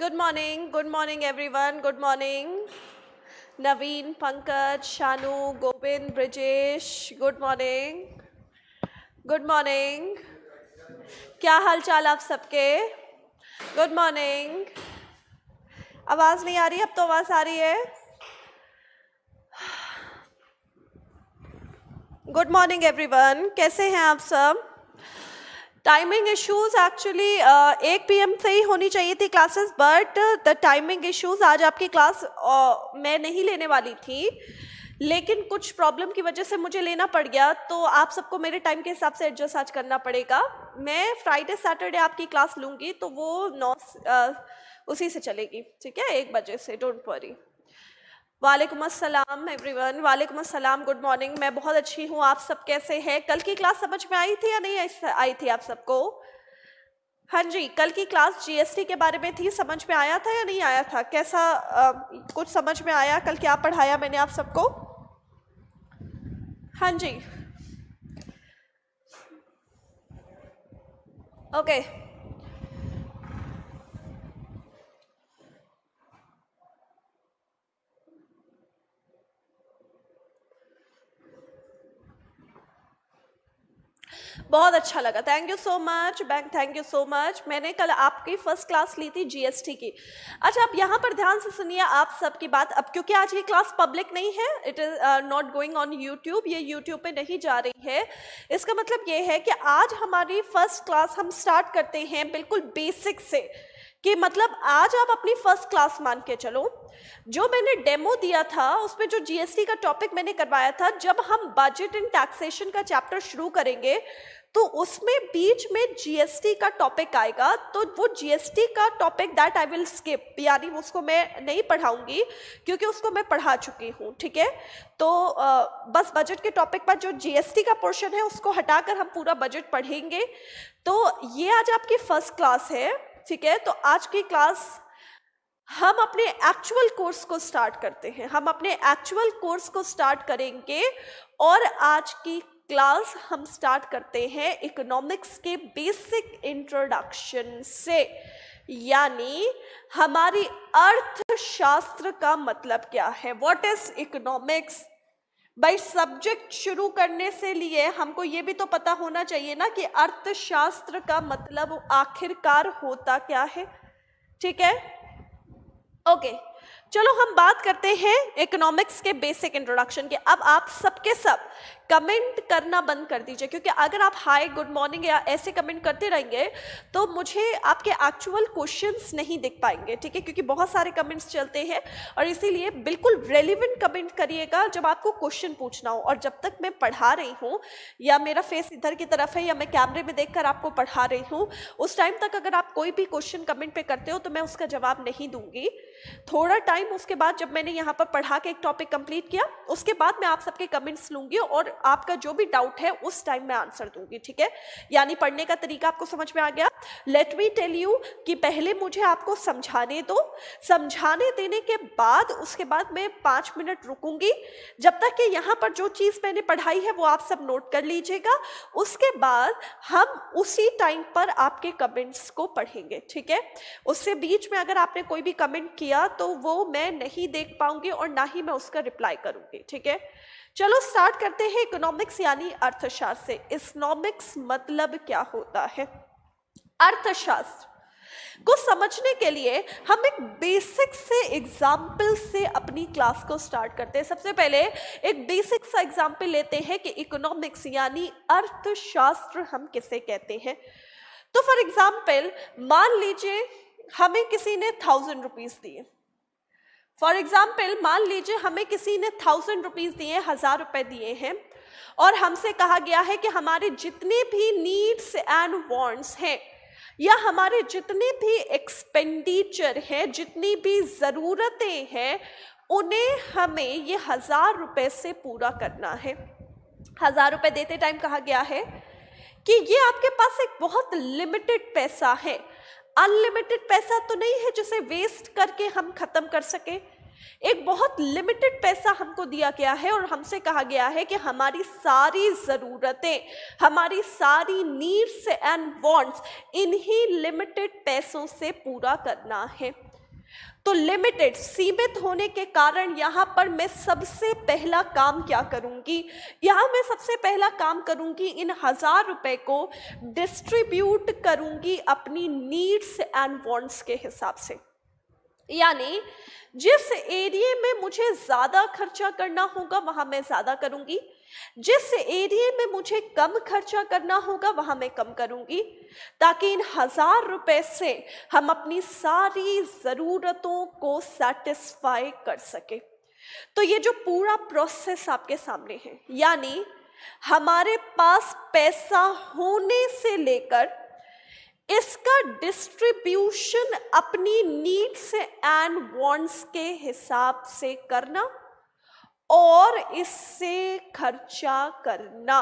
Good morning everyone. Good morning. Naveen, Pankaj, Shanu, Govind, Brijesh. Good morning. Good morning. क्या हाल चाल आप सबके? Good morning. आवाज़ नहीं आ रही? अब तो आवाज़ आ रही है. Good morning everyone. कैसे हैं आप सब? टाइमिंग इश्यूज एक्चुअली 1 PM से ही होनी चाहिए थी classes, but the timing issues आज आपकी क्लास मैं नहीं लेने वाली थी, लेकिन कुछ प्रॉब्लम की वजह से मुझे लेना पड़ गया, तो आप सबको मेरे टाइम के हिसाब से एडजस्ट आज करना पड़ेगा. मैं फ्राइडे सैटरडे आपकी क्लास लूँगी, तो वो 9 उसी से चलेगी, ठीक है, 1 बजे से. Don't worry. वालेकुम अस्सलाम एवरीवन. वालेकुम अस्सलाम. Good morning. मैं बहुत अच्छी हूँ. आप सब कैसे हैं? कल की क्लास समझ में आई थी या नहीं आई थी आप सबको? हाँ जी, कल की क्लास जीएसटी के बारे में थी. समझ में आया था या नहीं आया था? कैसा कुछ समझ में आया? कल क्या पढ़ाया मैंने आप सबको? हाँ जी, ओके. बहुत अच्छा लगा. Thank you so much bank, thank you so much. मैंने कल आपकी फर्स्ट क्लास ली थी जीएसटी की. अच्छा, अब यहाँ पर ध्यान से सुनिए आप सबकी बात. अब क्योंकि आज ये क्लास पब्लिक नहीं है, it is not going on YouTube, ये यूट्यूब पे नहीं जा रही है. इसका मतलब ये है कि आज हमारी फर्स्ट क्लास हम स्टार्ट करते हैं बिल्कुल बेसिक से, कि मतलब आज आप अपनी फर्स्ट क्लास मान के चलो. जो मैंने डेमो दिया था उसमें जो जीएसटी का टॉपिक मैंने करवाया था, जब हम बजट एंड टैक्सेशन का चैप्टर शुरू करेंगे तो उसमें बीच में जीएसटी का टॉपिक आएगा, तो वो जीएसटी का topic that I will skip, यानी उसको मैं नहीं पढ़ाऊंगी क्योंकि उसको मैं पढ़ा चुकी हूँ, ठीक है. तो बस बजट के टॉपिक पर जो जीएसटी का पोर्शन है उसको हटाकर हम पूरा बजट पढ़ेंगे. तो ये आज आपकी फर्स्ट क्लास है, ठीक है. तो आज की क्लास हम अपने एक्चुअल कोर्स को स्टार्ट करते हैं. हम अपने एक्चुअल कोर्स को स्टार्ट करेंगे और आज की क्लास हम स्टार्ट करते हैं इकोनॉमिक्स के बेसिक इंट्रोडक्शन से, यानी हमारी अर्थशास्त्र का मतलब क्या है. What is economics? भाई, सब्जेक्ट शुरू करने से लिए हमको ये भी तो पता होना चाहिए ना कि अर्थशास्त्र का मतलब आखिरकार होता क्या है, ठीक है. ओके, चलो हम बात करते हैं इकोनॉमिक्स के बेसिक इंट्रोडक्शन के. अब आप सबके सब कमेंट करना बंद कर दीजिए, क्योंकि अगर आप हाय, गुड मॉर्निंग या ऐसे कमेंट करते रहेंगे तो मुझे आपके एक्चुअल क्वेश्चंस नहीं दिख पाएंगे, ठीक है, क्योंकि बहुत सारे कमेंट्स चलते हैं. और इसीलिए बिल्कुल रेलिवेंट कमेंट करिएगा जब आपको क्वेश्चन पूछना हो. और जब तक मैं पढ़ा रही हूँ या मेरा फेस इधर की तरफ है या मैं कैमरे में देखकर आपको पढ़ा रही हूँ, उस टाइम तक अगर आप कोई भी क्वेश्चन कमेंट पे करते हो तो मैं उसका जवाब नहीं दूंगी. थोड़ा टाइम उसके बाद जब मैंने यहाँ पर पढ़ा के एक टॉपिक कंप्लीट किया, उसके बाद मैं आप सबके कमेंट्स लूंगी और आपका जो भी डाउट है उस टाइम मैं आंसर दूंगी, ठीक है. यानी पढ़ने का तरीका आपको समझ में आ गया. लेट मी टेल यू कि पहले मुझे आपको समझाने दो. समझाने देने के बाद उसके बाद मैं 5 मिनट रुकूंगी, जब तक कि यहाँ पर जो चीज़ मैंने पढ़ाई है वो आप सब नोट कर लीजिएगा. उसके बाद हम उसी टाइम पर आपके कमेंट्स को पढ़ेंगे, ठीक है. उससे बीच में अगर आपने कोई भी कमेंट किया तो वो मैं नहीं देख पाऊंगी और ना ही मैं उसका रिप्लाई करूंगी, ठीक है. चलो स्टार्ट करते हैं इकोनॉमिक्स यानी अर्थशास्त्र से. इकोनॉमिक्स मतलब क्या होता है? अर्थशास्त्र को समझने के लिए हम एक बेसिक से एग्जाम्पल से अपनी क्लास को स्टार्ट करते हैं. सबसे पहले एक बेसिक सा एग्जाम्पल लेते हैं कि इकोनॉमिक्स यानी अर्थशास्त्र हम किसे कहते हैं. तो फॉर एग्जाम्पल मान लीजिए हमें किसी ने 1000 रुपीज दिए. फॉर एग्जाम्पल मान लीजिए हमें किसी ने 1000 रुपीज दिए, 1000 रुपए दिए हैं, और हमसे कहा गया है कि हमारे जितने भी नीड्स एंड वांट्स हैं या हमारे जितने भी एक्सपेंडिचर हैं, जितनी भी ज़रूरतें हैं, उन्हें हमें ये 1000 रुपए से पूरा करना है. 1000 रुपए देते टाइम कहा गया है कि ये आपके पास एक बहुत लिमिटेड पैसा है. अनलिमिटेड पैसा तो नहीं है जिसे वेस्ट करके हम खत्म कर सके. एक बहुत लिमिटेड पैसा हमको दिया गया है और हमसे कहा गया है कि हमारी सारी ज़रूरतें, हमारी सारी नीड्स एंड वांट्स इन्हीं लिमिटेड पैसों से पूरा करना है। तो लिमिटेड, सीमित होने के कारण यहाँ पर मैं सबसे पहला काम क्या करूँगी, यहाँ मैं सबसे पहला काम करूँगी, इन 1000 रुपए को डिस्ट्रीब्यूट करूँगी अपनी नीड्स एंड वांट्स के हिसाब से। यानी जिस एरिया में मुझे ज़्यादा खर्चा करना होगा वहाँ मैं ज़्यादा करूँगी, जिस एरिया में मुझे कम खर्चा करना होगा वहाँ मैं कम करूँगी, ताकि इन 1000 रुपए से हम अपनी सारी ज़रूरतों को सेटिस्फाई कर सके। तो ये जो पूरा प्रोसेस आपके सामने है, यानी हमारे पास पैसा होने से लेकर इसका डिस्ट्रीब्यूशन अपनी नीड्स एंड वांट्स के हिसाब से करना और इससे खर्चा करना,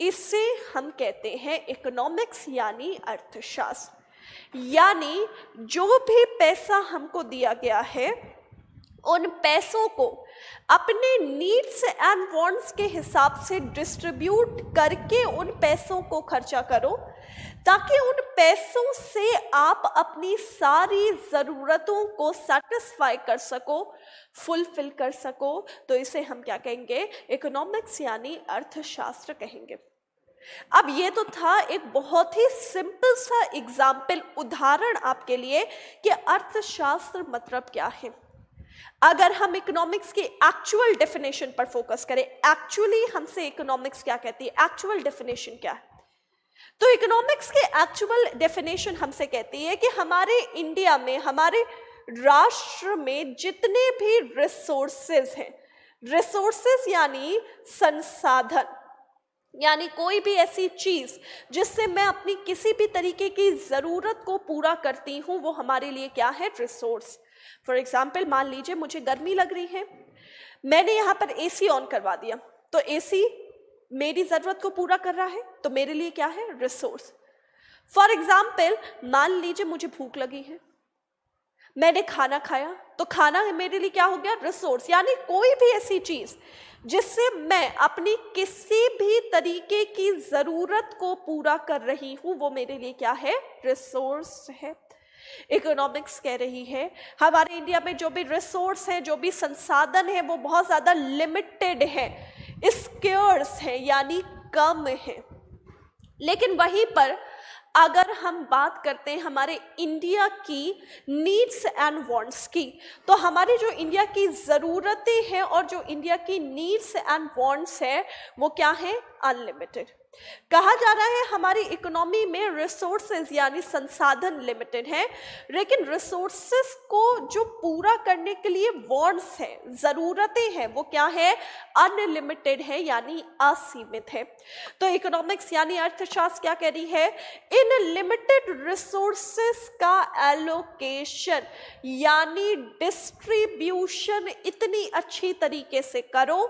इसे हम कहते हैं इकोनॉमिक्स यानी अर्थशास्त्र। यानी जो भी पैसा हमको दिया गया है उन पैसों को अपने नीड्स एंड वांट्स के हिसाब से डिस्ट्रीब्यूट करके उन पैसों को खर्चा करो, ताकि उन पैसों से आप अपनी सारी ज़रूरतों को सेटिस्फाई कर सको, फुलफिल कर सको। तो इसे हम क्या कहेंगे, इकोनॉमिक्स यानी अर्थशास्त्र कहेंगे। अब ये तो था एक बहुत ही सिंपल सा एग्जाम्पल, उदाहरण आपके लिए कि अर्थशास्त्र मतलब क्या है। अगर हम इकोनॉमिक्स की एक्चुअल डेफिनेशन पर फोकस करें, एक्चुअली हमसे इकोनॉमिक्स क्या कहती है, एक्चुअल डेफिनेशन क्या है, तो इकोनॉमिक्स की एक्चुअल डेफिनेशन हमसे कहती है कि हमारे इंडिया में, हमारे राष्ट्र में जितने भी रिसोर्सेज हैं, रिसोर्सेज यानी संसाधन, यानी कोई भी ऐसी चीज जिससे मैं अपनी किसी भी तरीके की जरूरत को पूरा करती हूं, वो हमारे लिए क्या है, रिसोर्स। फॉर एग्जाम्पल, मान लीजिए मुझे गर्मी लग रही है, मैंने यहाँ पर एसी ऑन करवा दिया, तो एसी मेरी जरूरत को पूरा कर रहा है, तो मेरे लिए क्या है, रिसोर्स। फॉर एग्जाम्पल, मान लीजिए मुझे भूख लगी है, मैंने खाना खाया, तो खाना मेरे लिए क्या हो गया, रिसोर्स। यानी कोई भी ऐसी चीज जिससे मैं अपनी किसी भी तरीके की जरूरत को पूरा कर रही हूं, वो मेरे लिए क्या है, रिसोर्स है। इकोनॉमिक्स कह रही है हमारे इंडिया में जो भी रिसोर्स है, जो भी संसाधन है, वो बहुत ज्यादा लिमिटेड है, स्केर्स है, यानी कम है। लेकिन वहीं पर अगर हम बात करते हैं हमारे इंडिया की नीड्स एंड वांट्स की, तो हमारी जो इंडिया की ज़रूरतें हैं और जो इंडिया की नीड्स एंड वांट्स है, वो क्या है, अनलिमिटेड। कहा जा रहा है हमारी इकोनॉमी में रिसोर्सेज यानी संसाधन लिमिटेड है, लेकिन रिसोर्सेज को जो पूरा करने के लिए वांट्स है, जरूरतें हैं, वो क्या है, अनलिमिटेड है, यानी असीमित है। तो इकोनॉमिक्स यानी अर्थशास्त्र क्या कह रही है, इन लिमिटेड रिसोर्सेज का एलोकेशन यानी डिस्ट्रीब्यूशन इतनी अच्छी तरीके से करो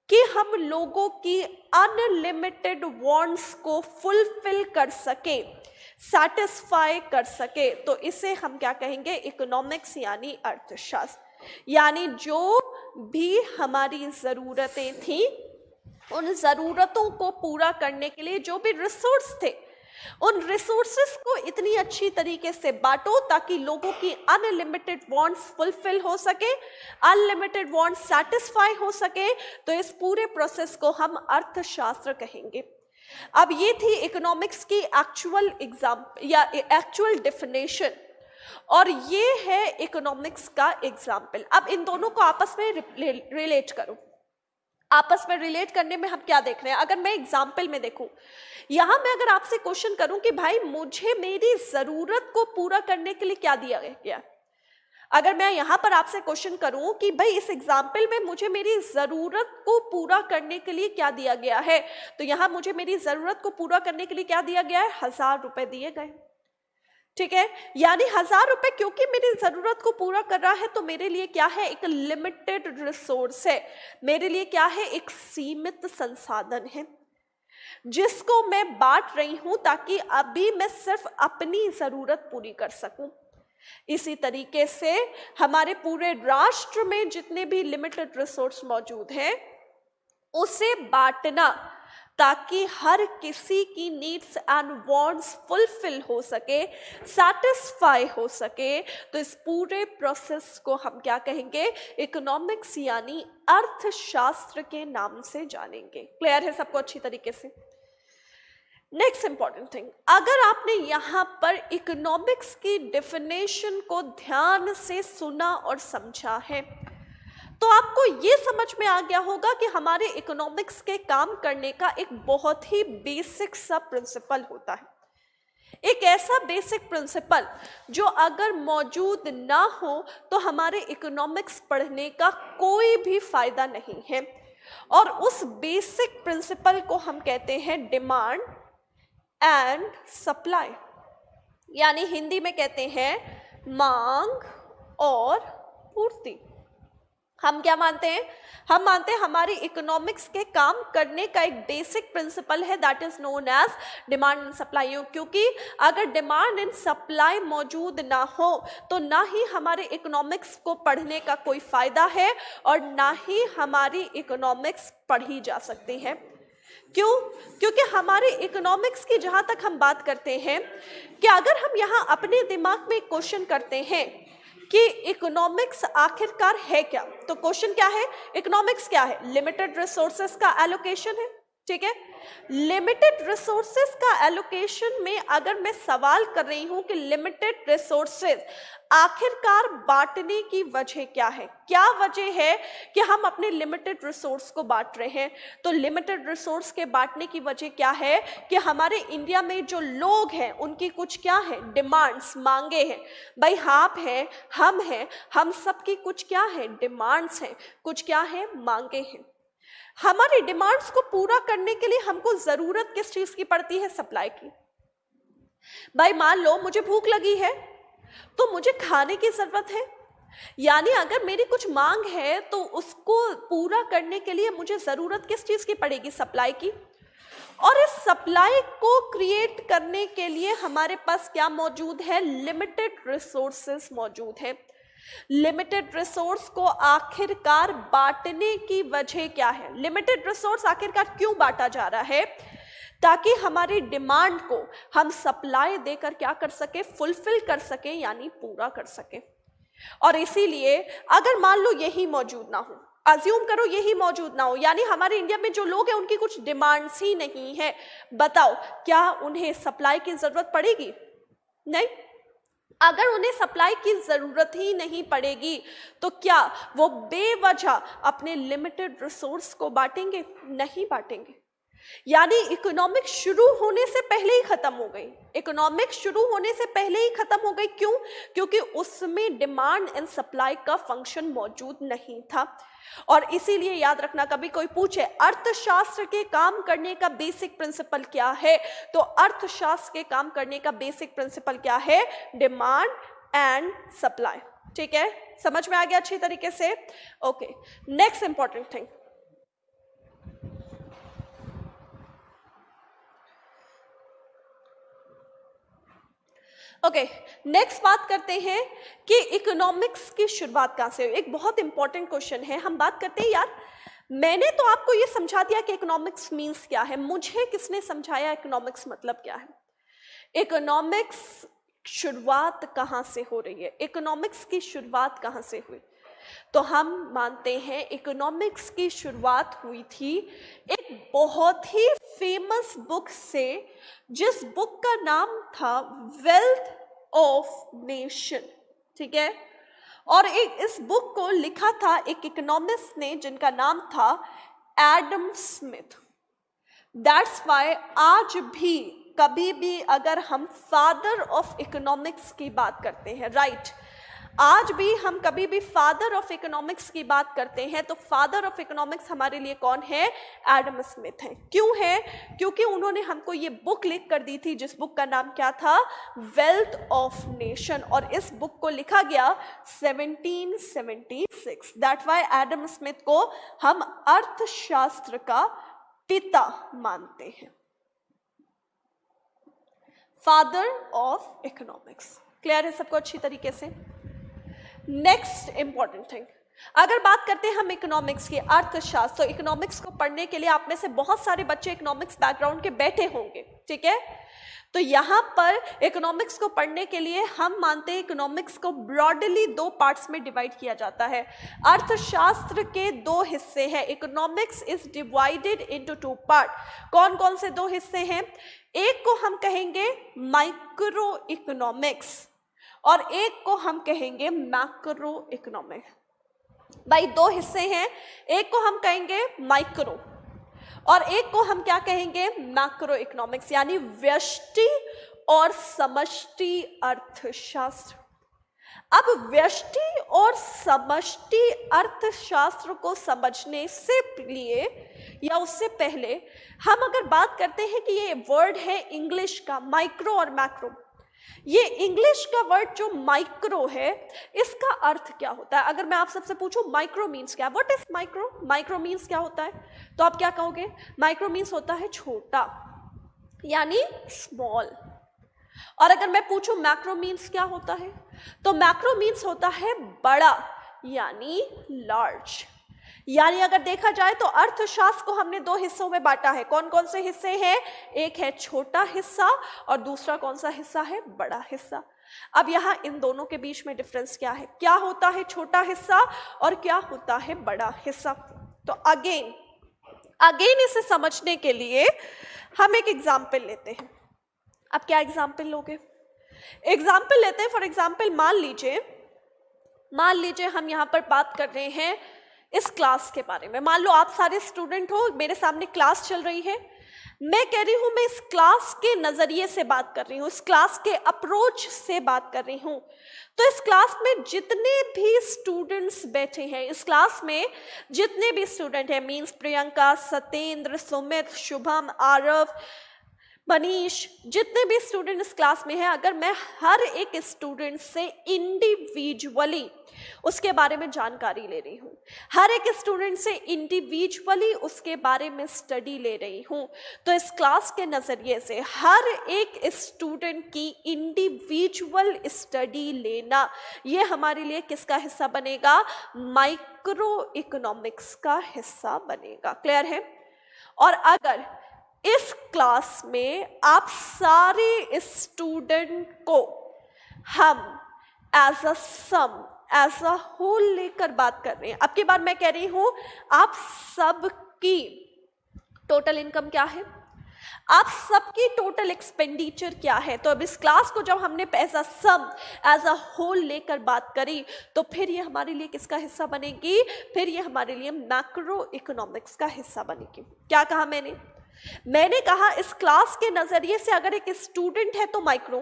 कि हम लोगों की अनलिमिटेड वांट्स को फुलफिल कर सके, सेटिस्फाई कर सके। तो इसे हम क्या कहेंगे, इकोनॉमिक्स यानी अर्थशास्त्र। यानी जो भी हमारी ज़रूरतें थी, उन ज़रूरतों को पूरा करने के लिए जो भी रिसोर्स थे, उन रिसोर्सेस को इतनी अच्छी तरीके से बांटो ताकि लोगों की अनलिमिटेड वांट्स फुलफिल हो सके, अनलिमिटेड वांट्स सेटिस्फाई हो सके। तो इस पूरे प्रोसेस को हम अर्थशास्त्र कहेंगे। अब ये थी इकोनॉमिक्स की एक्चुअल एग्जाम्पल या एक्चुअल डेफिनेशन, और ये है इकोनॉमिक्स का एग्जाम्पल। अब इन दोनों को आपस में रिलेट करो। आपस में रिलेट करने में हम क्या देख रहे हैं, अगर मैं एग्जाम्पल में देखूं, यहां मैं अगर आपसे क्वेश्चन करूं कि भाई मुझे मेरी जरूरत को पूरा करने के लिए क्या दिया गया, अगर मैं यहां पर आपसे क्वेश्चन करूं कि भाई इस एग्जाम्पल में मुझे मेरी जरूरत को पूरा करने के लिए क्या दिया गया है, तो यहां मुझे मेरी जरूरत को पूरा करने के लिए क्या दिया गया है, 1000 रुपए दिए गए। ठीक है, यानी 1000 रुपए क्योंकि मेरी जरूरत को पूरा कर रहा है, तो मेरे लिए क्या है, एक लिमिटेड रिसोर्स है, मेरे लिए क्या है, एक सीमित संसाधन है जिसको मैं बांट रही हूं ताकि अभी मैं सिर्फ अपनी जरूरत पूरी कर सकूं। इसी तरीके से हमारे पूरे राष्ट्र में जितने भी लिमिटेड रिसोर्स मौजूद हैं उसे बांटना, ताकि हर किसी की नीड्स एंड वांट्स फुलफिल हो सके, सेटिस्फाई हो सके। तो इस पूरे प्रोसेस को हम क्या कहेंगे? इकोनॉमिक्स यानी अर्थशास्त्र के नाम से जानेंगे। क्लियर है सबको अच्छी तरीके से? नेक्स्ट इंपॉर्टेंट थिंग, अगर आपने यहाँ पर इकोनॉमिक्स की डेफिनेशन को ध्यान से सुना और समझा है तो आपको ये समझ में आ गया होगा कि हमारे इकोनॉमिक्स के काम करने का एक बहुत ही बेसिक सा प्रिंसिपल होता है। एक ऐसा बेसिक प्रिंसिपल जो अगर मौजूद ना हो तो हमारे इकोनॉमिक्स पढ़ने का कोई भी फायदा नहीं है। और उस बेसिक प्रिंसिपल को हम कहते हैं डिमांड एंड सप्लाई, यानी हिंदी में कहते हैं मांग और पूर्ति। हम क्या मानते हैं? हम मानते हैं हमारी इकोनॉमिक्स के काम करने का एक बेसिक प्रिंसिपल है, that is known as demand and supply. क्योंकि अगर डिमांड एंड सप्लाई मौजूद ना हो तो ना ही हमारे इकोनॉमिक्स को पढ़ने का कोई फायदा है और ना ही हमारी इकोनॉमिक्स पढ़ी जा सकती है। क्यों? क्योंकि हमारे इकोनॉमिक्स की जहां तक हम बात करते हैं कि अगर हम यहां अपने दिमाग में क्वेश्चन करते हैं कि इकोनॉमिक्स आखिरकार है क्या, तो क्वेश्चन क्या है? इकोनॉमिक्स क्या है? लिमिटेड रिसोर्सेस का एलोकेशन है, ठीक है। लिमिटेड रिसोर्सेस का एलोकेशन में अगर मैं सवाल कर रही हूं कि लिमिटेड रिसोर्सेस आखिरकार बांटने की वजह क्या है, क्या वजह है कि हम अपने लिमिटेड रिसोर्स को बांट रहे हैं, तो लिमिटेड रिसोर्स के बांटने की वजह क्या है कि हमारे इंडिया में जो लोग हैं उनकी कुछ क्या है? डिमांड्स, मांगे हैं। भाई आप हैं, हम सबकी कुछ क्या है? डिमांड्स हैं, कुछ क्या है? मांगे हैं। हमारी डिमांड्स को पूरा करने के लिए हमको जरूरत किस चीज की पड़ती है? सप्लाई की। भाई मान लो मुझे भूख लगी है तो मुझे खाने की जरूरत है, यानी अगर मेरी कुछ मांग है तो उसको पूरा करने के लिए मुझे जरूरत किस चीज की पड़ेगी? सप्लाई की। और इस सप्लाई को क्रिएट करने के लिए हमारे पास क्या मौजूद है? लिमिटेड रिसोर्सेस मौजूद है। लिमिटेड रिसोर्स को आखिरकार बांटने की वजह क्या है? लिमिटेड रिसोर्स आखिरकार क्यों बांटा जा रहा है? ताकि हमारी डिमांड को हम सप्लाई देकर क्या कर सके? फुलफिल कर सके, यानी पूरा कर सके। और इसीलिए अगर मान लो यही मौजूद ना हो, अज्यूम करो यही मौजूद ना हो, यानी हमारे इंडिया में जो लोग हैं उनकी कुछ डिमांड्स ही नहीं है, बताओ क्या उन्हें सप्लाई की जरूरत पड़ेगी? नहीं। अगर उन्हें सप्लाई की जरूरत ही नहीं पड़ेगी तो क्या वो बेवजह अपने लिमिटेड रिसोर्स को बांटेंगे? नहीं बांटेंगे। यानी इकोनॉमिक्स शुरू होने से पहले ही खत्म हो गई। इकोनॉमिक्स शुरू होने से पहले ही खत्म हो गई। क्यों? क्योंकि उसमें डिमांड एंड सप्लाई का फंक्शन मौजूद नहीं था। और इसीलिए याद रखना, कभी कोई पूछे अर्थशास्त्र के काम करने का बेसिक प्रिंसिपल क्या है, तो अर्थशास्त्र के काम करने का बेसिक प्रिंसिपल क्या है? Demand and supply. ठीक है, समझ में आ गया अच्छी तरीके से? Okay, next important thing, okay, next बात करते हैं कि इकोनॉमिक्स की शुरुआत कहाँ से हुई। एक बहुत इंपॉर्टेंट क्वेश्चन है। हम बात करते हैं, यार मैंने तो आपको ये समझा दिया कि इकोनॉमिक्स मीन्स क्या है, मुझे किसने समझाया इकोनॉमिक्स मतलब क्या है? इकोनॉमिक्स शुरुआत कहाँ से हो रही है? इकोनॉमिक्स की शुरुआत कहाँ से हुई? तो हम मानते हैं इकोनॉमिक्स की शुरुआत हुई थी एक बहुत ही फेमस बुक से, जिस बुक का नाम था वेल्थ ऑफ नेशन। ठीक है, और इस बुक को लिखा था एक इकोनॉमिस्ट ने जिनका नाम था एडम स्मिथ। दैट्स वाई आज भी कभी भी अगर हम फादर ऑफ इकोनॉमिक्स की बात करते हैं, राइट, आज भी हम कभी भी फादर ऑफ इकोनॉमिक्स की बात करते हैं तो फादर ऑफ इकोनॉमिक्स हमारे लिए कौन है? एडम स्मिथ है। क्यों है? क्योंकि उन्होंने हमको ये बुक लिख कर दी थी जिस बुक का नाम क्या था? Wealth of nation. और इस बुक को लिखा गया 1776। दैट वाई एडम स्मिथ को हम अर्थशास्त्र का पिता मानते हैं, फादर ऑफ इकोनॉमिक्स। क्लियर है सबको अच्छी तरीके से? नेक्स्ट इंपॉर्टेंट थिंग, अगर बात करते हैं हम इकोनॉमिक्स की, अर्थशास्त्र, तो इकोनॉमिक्स को पढ़ने के लिए आप में से बहुत सारे बच्चे इकोनॉमिक्स बैकग्राउंड के बैठे होंगे, ठीक है? तो यहाँ पर इकोनॉमिक्स को पढ़ने के लिए हम मानते हैं इकोनॉमिक्स को ब्रॉडली 2 पार्ट्स में डिवाइड किया जाता है। अर्थशास्त्र के 2 हिस्से हैं। Economics is divided into 2 part. कौन कौन से 2 हिस्से हैं? एक को हम कहेंगे माइक्रो इकोनॉमिक्स और एक को हम कहेंगे मैक्रो इकोनॉमिक्स। भाई 2 हिस्से हैं, एक को हम कहेंगे माइक्रो और एक को हम क्या कहेंगे? मैक्रो इकोनॉमिक्स, यानी व्यष्टि और समष्टि अर्थशास्त्र। अब व्यष्टि और समष्टि अर्थशास्त्र को समझने से लिए या उससे पहले हम अगर बात करते हैं कि ये वर्ड है इंग्लिश का, माइक्रो और मैक्रो। ये इंग्लिश का वर्ड जो माइक्रो है, इसका अर्थ क्या होता है? अगर मैं आप सबसे पूछूं माइक्रो मीन्स क्या, what is micro? Micro means क्या होता है? तो आप क्या कहोगे? माइक्रो मीन्स होता है छोटा, यानी स्मॉल। और अगर मैं पूछूं मैक्रो मीन्स क्या होता है, तो मैक्रो मीन्स होता है बड़ा, यानी लार्ज। यानी अगर देखा जाए तो अर्थशास्त्र को हमने 2 हिस्सों में बांटा है। कौन कौन से हिस्से हैं? एक है छोटा हिस्सा और दूसरा कौन सा हिस्सा है? बड़ा हिस्सा। अब यहाँ इन दोनों के बीच में डिफरेंस क्या है? क्या होता है छोटा हिस्सा और क्या होता है बड़ा हिस्सा? तो अगेन इसे समझने के लिए हम एक एग्जाम्पल लेते हैं। अब क्या एग्जाम्पल लोगे? एग्जाम्पल लेते हैं। फॉर एग्जाम्पल मान लीजिए हम यहाँ पर बात कर रहे हैं इस क्लास के बारे में। मान लो आप सारे स्टूडेंट हो, मेरे सामने क्लास चल रही है, मैं कह रही हूं मैं इस क्लास के नजरिए से बात कर रही हूं, इस क्लास के अप्रोच से बात कर रही हूं। तो इस क्लास में जितने भी स्टूडेंट्स बैठे हैं, इस क्लास में जितने भी स्टूडेंट हैं, मीन्स प्रियंका, सत्येंद्र, सुमित, शुभम, आरव, मनीष, जितने भी स्टूडेंट इस क्लास में हैं, अगर मैं हर एक स्टूडेंट से इंडिविजुअली उसके बारे में जानकारी ले रही हूँ, हर एक स्टूडेंट से इंडिविजुअली उसके बारे में स्टडी ले रही हूँ, तो इस क्लास के नज़रिए से हर एक स्टूडेंट की इंडिविजुअल स्टडी लेना, ये हमारे लिए किसका हिस्सा बनेगा? माइक्रो इकोनॉमिक्स का हिस्सा बनेगा। क्लियर है? और अगर इस क्लास में आप सारे स्टूडेंट को हम as a sum, as a whole लेकर बात कर रहे हैं, अब की बार मैं कह रही हूं आप सबकी टोटल इनकम क्या है, आप सबकी टोटल एक्सपेंडिचर क्या है, तो अब इस क्लास को जब हमने as a sum, as a whole लेकर बात करी, तो फिर ये हमारे लिए किसका हिस्सा बनेगी? फिर ये हमारे लिए मैक्रो इकोनॉमिक्स का हिस्सा बनेगी। क्या कहा मैंने कहा इस क्लास के नजरिए से अगर एक स्टूडेंट है तो माइक्रो,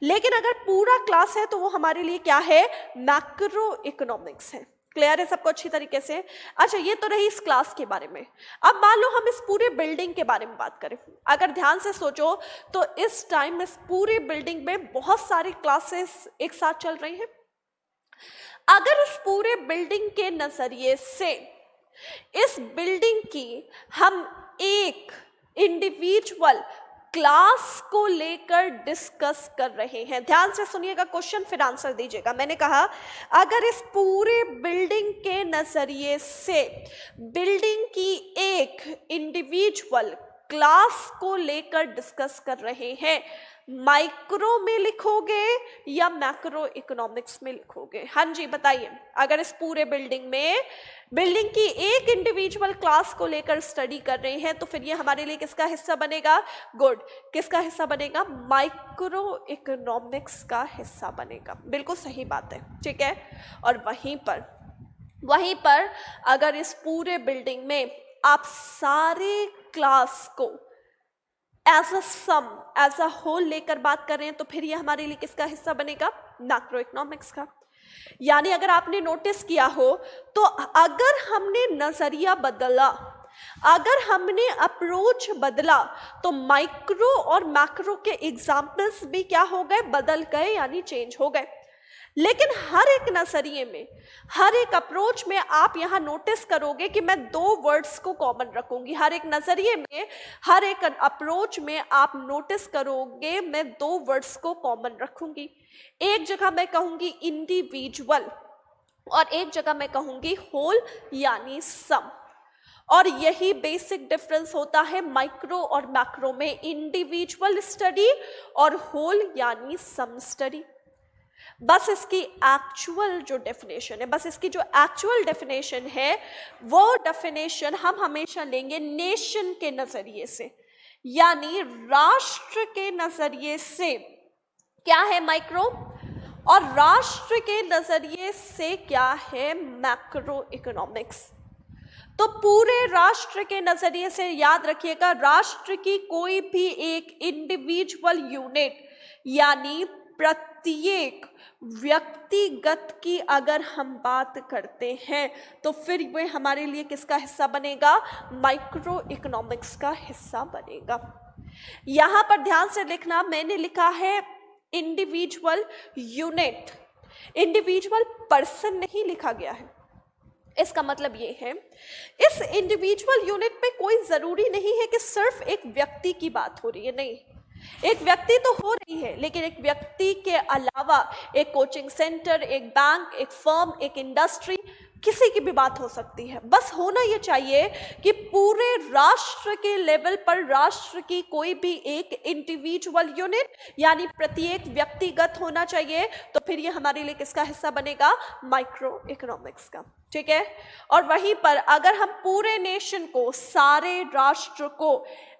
लेकिन अगर पूरा क्लास है तो वो हमारे लिए क्या है? मैक्रो इकोनॉमिक्स है। क्लियर है सबको अच्छी तरीके से? अच्छा, ये तो रही इस क्लास के बारे में। अब मान लो हम इस पूरे बिल्डिंग के बारे में बात करें। अगर ध्यान से सोचो तो इस टाइम इस पूरी बिल्डिंग में बहुत सारी क्लासेस एक साथ चल रही हैं। अगर इस पूरे बिल्डिंग के नजरिए से इस बिल्डिंग की हम एक इंडिविजुअल क्लास को लेकर डिस्कस कर रहे हैं, ध्यान से सुनिएगा क्वेश्चन फिर आंसर दीजिएगा। मैंने कहा अगर इस पूरे बिल्डिंग के नजरिए से बिल्डिंग की एक इंडिविजुअल क्लास को लेकर डिस्कस कर रहे हैं, माइक्रो में लिखोगे या मैक्रो इकोनॉमिक्स में लिखोगे? हाँ जी बताइए। अगर इस पूरे बिल्डिंग में बिल्डिंग की एक इंडिविजुअल क्लास को लेकर स्टडी कर रहे हैं तो फिर ये हमारे लिए किसका हिस्सा बनेगा? गुड, किसका हिस्सा बनेगा? माइक्रो इकोनॉमिक्स का हिस्सा बनेगा। बिल्कुल सही बात है, ठीक है। और वहीं पर अगर इस पूरे बिल्डिंग में आप सारे क्लास को as a sum, as a whole लेकर बात कर रहे हैं तो फिर ये हमारे लिए किसका हिस्सा बनेगा? मैक्रो इकोनॉमिक्स का। यानी अगर आपने नोटिस किया हो तो अगर हमने नजरिया बदला, अगर हमने अप्रोच बदला, तो माइक्रो और मैक्रो के एग्जाम्पल्स भी क्या हो गए? बदल गए, यानी चेंज हो गए। लेकिन हर एक नजरिए में, हर एक अप्रोच में आप यहां नोटिस करोगे कि मैं दो वर्ड्स को कॉमन रखूंगी। हर एक नजरिए में, हर एक अप्रोच में आप नोटिस करोगे मैं दो वर्ड्स को कॉमन रखूंगी। एक जगह मैं कहूंगी इंडिविजुअल और एक जगह मैं कहूंगी होल यानी सम। और यही बेसिक डिफरेंस होता है माइक्रो और मैक्रो में, इंडिविजुअल स्टडी और होल यानी सम स्टडी। बस इसकी एक्चुअल जो डेफिनेशन है, बस इसकी जो एक्चुअल डेफिनेशन है वो डेफिनेशन हम हमेशा लेंगे नेशन के नजरिए से, यानी राष्ट्र के नजरिए से क्या है माइक्रो, और राष्ट्र के नजरिए से क्या है मैक्रो इकोनॉमिक्स। तो पूरे राष्ट्र के नजरिए से याद रखिएगा, राष्ट्र की कोई भी एक इंडिविजुअल यूनिट यानी प्रत्येक व्यक्तिगत की अगर हम बात करते हैं तो फिर वह हमारे लिए किसका हिस्सा बनेगा, माइक्रो इकोनॉमिक्स का हिस्सा बनेगा। यहां पर ध्यान से लिखना, मैंने लिखा है इंडिविजुअल यूनिट, इंडिविजुअल पर्सन नहीं लिखा गया है। इसका मतलब ये है इस इंडिविजुअल यूनिट पे कोई जरूरी नहीं है कि सिर्फ एक व्यक्ति की बात हो रही है, नहीं, एक व्यक्ति तो हो रही है लेकिन एक व्यक्ति के अलावा एक कोचिंग सेंटर, एक बैंक, एक फर्म, एक इंडस्ट्री, किसी की भी बात हो सकती है। बस होना यह चाहिए कि पूरे राष्ट्र के लेवल पर राष्ट्र की कोई भी एक इंडिविजुअल यूनिट यानी प्रत्येक व्यक्तिगत होना चाहिए, तो फिर ये हमारे लिए किसका हिस्सा बनेगा, माइक्रो इकोनॉमिक्स का। ठीक है, और वहीं पर अगर हम पूरे नेशन को, सारे राष्ट्र को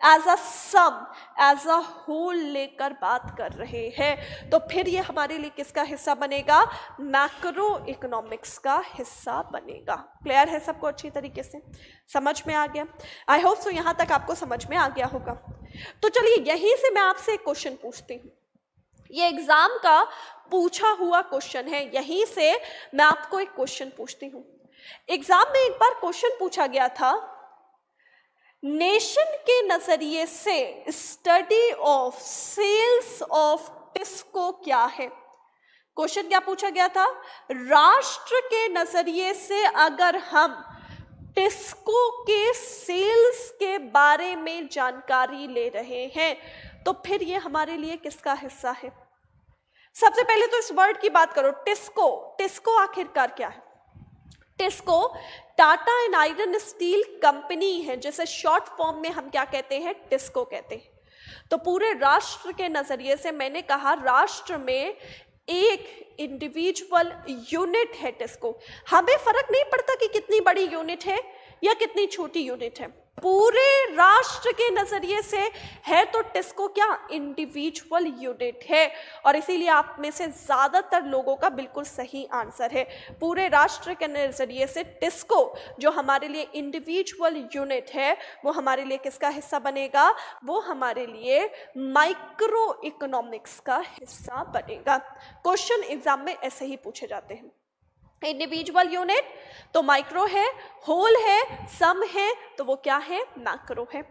as a sum, as a whole लेकर बात कर रहे हैं तो फिर ये हमारे लिए किसका हिस्सा बनेगा, मैक्रो इकोनॉमिक्स का हिस्सा बनेगा। क्लियर है सबको, अच्छी तरीके से समझ में आ गया? आई होप सो यहां तक आपको समझ में आ गया होगा। तो चलिए यहीं से मैं आपसे एक क्वेश्चन पूछती हूँ, ये एग्जाम का पूछा हुआ क्वेश्चन है, यहीं से मैं आपको एक क्वेश्चन पूछती हूँ। एग्जाम में एक बार क्वेश्चन पूछा गया था, नेशन के नजरिए से study of sales of TISCO क्या है। क्वेश्चन क्या पूछा गया था, राष्ट्र के नजरिए से अगर हम टिस्को के सेल्स के बारे में जानकारी ले रहे हैं तो फिर ये हमारे लिए किसका हिस्सा है। सबसे पहले तो इस वर्ड की बात करो, टिस्को। टिस्को आखिरकार क्या है? TISCO Tata and iron steel company है, जैसे शॉर्ट फॉर्म में हम क्या कहते हैं, टिस्को कहते हैं। तो पूरे राष्ट्र के नजरिए से मैंने कहा राष्ट्र में एक इंडिविजुअल यूनिट है टिस्को। हमें फर्क नहीं पड़ता कि कितनी बड़ी यूनिट है या कितनी छोटी यूनिट है, पूरे राष्ट्र के नजरिए से है तो टिस्को क्या, इंडिविजुअल यूनिट है। और इसीलिए आप में से ज्यादातर लोगों का बिल्कुल सही आंसर है, पूरे राष्ट्र के नजरिए से टिस्को जो हमारे लिए इंडिविजुअल यूनिट है वो हमारे लिए किसका हिस्सा बनेगा, वो हमारे लिए माइक्रो इकोनॉमिक्स का हिस्सा बनेगा। क्वेश्चन एग्जाम में ऐसे ही पूछे जाते हैं। इंडिविजुअल यूनिट तो माइक्रो है, होल है, सम है तो वो क्या है, मैक्रो है।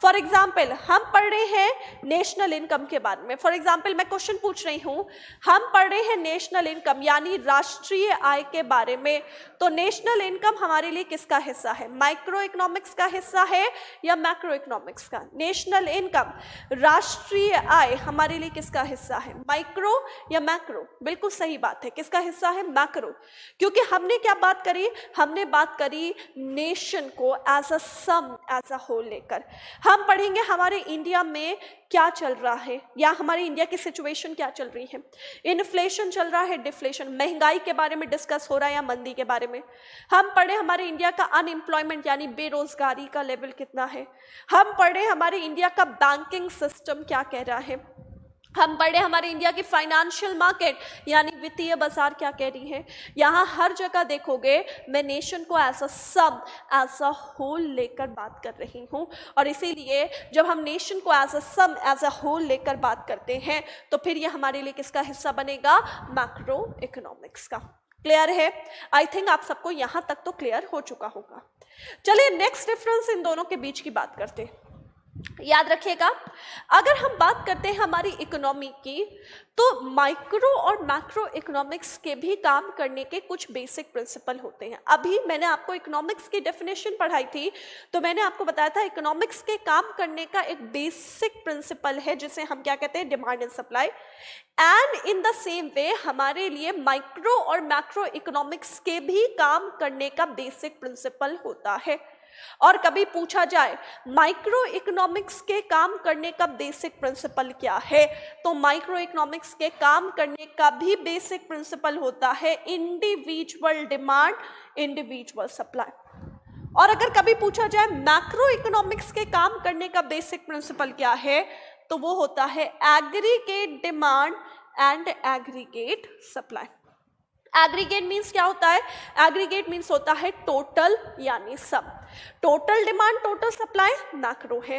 फॉर एग्जाम्पल हम पढ़ रहे हैं नेशनल इनकम के बारे में। फॉर एग्जाम्पल मैं क्वेश्चन पूछ रही हूं, हम पढ़ रहे हैं नेशनल इनकम यानी राष्ट्रीय आय के बारे में, तो नेशनल इनकम हमारे लिए किसका हिस्सा है, माइक्रो इकोनॉमिक्स का हिस्सा है या मैक्रो इकोनॉमिक्स का। नेशनल इनकम, राष्ट्रीय आय हमारे लिए किसका हिस्सा है, माइक्रो या मैक्रो। बिल्कुल सही बात है, किसका हिस्सा है, मैक्रो, क्योंकि हमने क्या बात करी, हमने बात करी नेशन को as a sum, as a whole लेकर। हम पढ़ेंगे हमारे इंडिया में क्या चल रहा है या हमारे इंडिया की सिचुएशन क्या चल रही है, इन्फ्लेशन चल रहा है, डिफ्लेशन, महंगाई के बारे में डिस्कस हो रहा है या मंदी के बारे में। हम पढ़े हमारे इंडिया का अनएम्प्लॉयमेंट यानी बेरोजगारी का लेवल कितना है। हम पढ़े हमारे इंडिया का बैंकिंग सिस्टम क्या कह रहा है। हम पढ़े हमारे इंडिया की फाइनेंशियल मार्केट यानी वित्तीय बाजार क्या कह रही है। यहाँ हर जगह देखोगे मैं नेशन को as a sum, as a whole लेकर बात कर रही हूँ। और इसीलिए जब हम नेशन को as a sum, as a whole लेकर बात करते हैं तो फिर ये हमारे लिए किसका हिस्सा बनेगा, मैक्रो इकोनॉमिक्स का। क्लियर है? आई थिंक आप सबको यहाँ तक तो क्लियर हो चुका होगा। चलिए नेक्स्ट डिफरेंस इन दोनों के बीच की बात करते हैं। याद रखिएगा, अगर हम बात करते हैं हमारी इकोनॉमी की, तो माइक्रो और मैक्रो इकोनॉमिक्स के भी काम करने के कुछ बेसिक प्रिंसिपल होते हैं। अभी मैंने आपको इकोनॉमिक्स की डेफिनेशन पढ़ाई थी, तो मैंने आपको बताया था इकोनॉमिक्स के काम करने का एक बेसिक प्रिंसिपल है जिसे हम क्या कहते हैं, demand and supply. And in the same way हमारे लिए माइक्रो और मैक्रो इकोनॉमिक्स के भी काम करने का बेसिक प्रिंसिपल होता है। और कभी पूछा जाए माइक्रो इकोनॉमिक्स के काम करने का बेसिक प्रिंसिपल क्या है, तो माइक्रो इकोनॉमिक्स के काम करने का भी बेसिक प्रिंसिपल होता है इंडिविजुअल डिमांड, इंडिविजुअल सप्लाई। और अगर कभी पूछा जाए मैक्रो इकोनॉमिक्स के काम करने का बेसिक प्रिंसिपल क्या है, तो वो होता है aggregate demand and aggregate supply. Aggregate means क्या होता है, एग्रीगेट मीन्स होता है टोटल यानी सब। Total demand total supply macro है,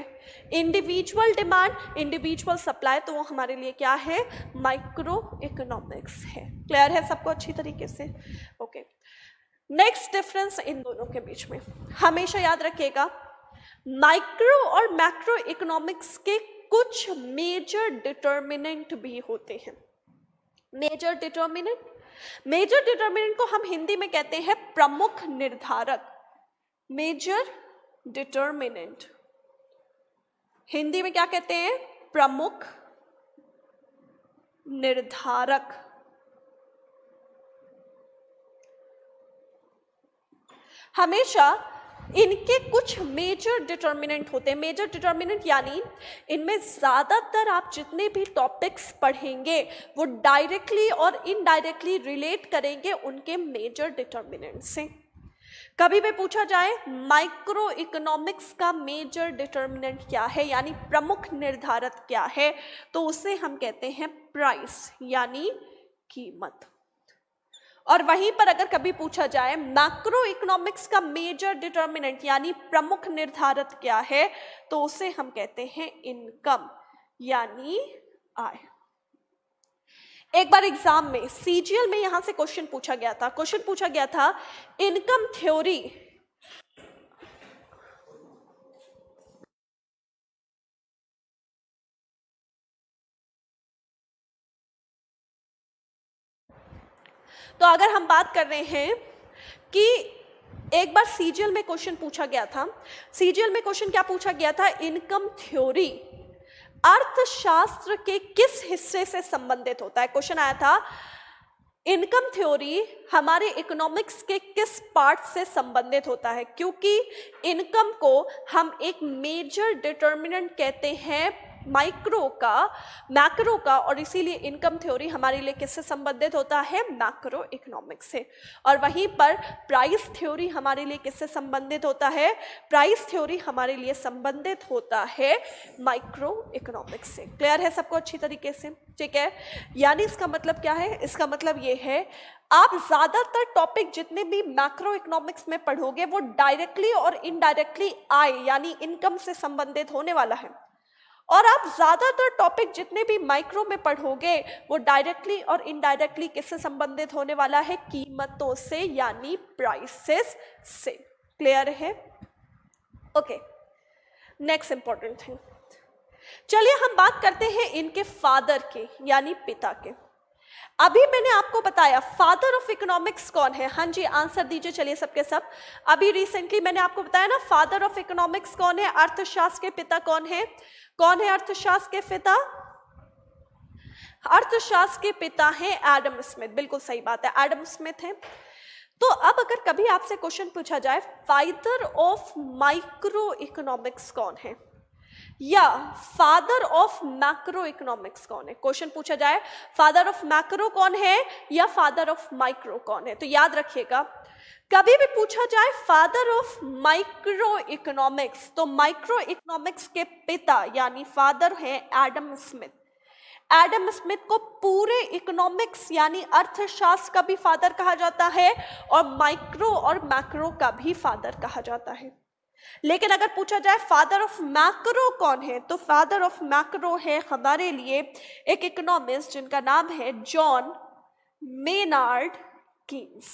इंडिविजुअल डिमांड इंडिविजुअल सप्लाई तो वो हमारे लिए क्या है, माइक्रो इकोनॉमिक्स है। क्लियर है सबको अच्छी तरीके से? ओके, नेक्स्ट डिफरेंस इन दोनों के बीच में हमेशा याद रखिएगा, माइक्रो और मैक्रो इकोनॉमिक्स के कुछ मेजर डिटर्मिनेंट भी होते हैं। मेजर डिटर्मिनेंट, मेजर डिटर्मिनेंट को हम हिंदी में कहते हैं प्रमुख निर्धारक। मेजर डिटर्मिनेंट हिंदी में क्या कहते हैं, प्रमुख निर्धारक। हमेशा इनके कुछ मेजर डिटर्मिनेंट होते हैं। मेजर डिटर्मिनेंट यानी इनमें ज़्यादातर आप जितने भी टॉपिक्स पढ़ेंगे वो डायरेक्टली और इनडायरेक्टली रिलेट करेंगे उनके मेजर डिटर्मिनेंट से। कभी भी पूछा जाए माइक्रो इकोनॉमिक्स का मेजर डिटर्मिनेंट क्या है यानी प्रमुख निर्धारक क्या है, तो उसे हम कहते हैं प्राइस यानी कीमत। और वहीं पर अगर कभी पूछा जाए मैक्रो इकोनॉमिक्स का मेजर डिटर्मिनेंट यानी प्रमुख निर्धारक क्या है, तो उसे हम कहते हैं इनकम यानी आय। एक बार एग्जाम में सीजीएल में यहां से क्वेश्चन पूछा गया था, क्वेश्चन पूछा गया था इनकम थ्योरी तो अगर हम बात कर रहे हैं कि एक बार सीजीएल में क्वेश्चन पूछा गया था, सीजीएल में क्वेश्चन क्या पूछा गया था, इनकम थ्योरी अर्थशास्त्र के किस हिस्से से संबंधित होता है। क्वेश्चन आया था इनकम थ्योरी हमारे इकोनॉमिक्स के किस पार्ट से संबंधित होता है, क्योंकि इनकम को हम एक मेजर डिटर्मिनेंट कहते हैं माइक्रो का, मैक्रो का, और इसीलिए इनकम थ्योरी हमारे लिए किससे संबंधित होता है, मैक्रो इकोनॉमिक्स से। और वहीं पर प्राइस थ्योरी हमारे लिए किससे संबंधित होता है, प्राइस थ्योरी हमारे लिए संबंधित होता है माइक्रो इकोनॉमिक्स से। क्लियर है सबको अच्छी तरीके से? ठीक है, यानी इसका मतलब क्या है, इसका मतलब ये है आप ज्यादातर टॉपिक जितने भी मैक्रो इकोनॉमिक्स में पढ़ोगे वो डायरेक्टली और इनडायरेक्टली आय यानी इनकम से संबंधित होने वाला है, और आप ज्यादातर टॉपिक जितने भी माइक्रो में पढ़ोगे वो डायरेक्टली और इनडायरेक्टली किससे संबंधित होने वाला है, कीमतों से यानी प्राइसेस से। क्लियर है? ओके, नेक्स्ट इंपॉर्टेंट थिंग, चलिए हम बात करते हैं इनके फादर के यानी पिता के। अभी मैंने आपको बताया फादर ऑफ इकोनॉमिक्स कौन है, हाँ जी आंसर दीजिए चलिए सबके सब। अभी रिसेंटली मैंने आपको बताया ना फादर ऑफ इकोनॉमिक्स कौन है, अर्थशास्त्र के पिता कौन है, कौन है अर्थशास्त्र के पिता, अर्थशास्त्र के पिता हैं एडम स्मिथ। बिल्कुल सही बात है, एडम स्मिथ है। तो अब अगर कभी आपसे क्वेश्चन पूछा जाए फादर ऑफ माइक्रो इकोनॉमिक्स कौन है या फादर ऑफ मैक्रो इकोनॉमिक्स कौन है, क्वेश्चन पूछा जाए फादर ऑफ मैक्रो कौन है या फादर ऑफ माइक्रो कौन है, तो याद रखिएगा कभी भी पूछा जाए फादर ऑफ माइक्रो इकोनॉमिक्स तो माइक्रो इकोनॉमिक्स के पिता यानी फादर हैं एडम स्मिथ। एडम स्मिथ को पूरे इकोनॉमिक्स यानी अर्थशास्त्र का भी फादर कहा जाता है और माइक्रो और मैक्रो का भी फादर कहा जाता है। लेकिन अगर पूछा जाए फादर ऑफ मैक्रो कौन है, तो फादर ऑफ मैक्रो है हमारे लिए एक इकोनॉमिस्ट जिनका नाम है जॉन मेनार्ड कीन्स।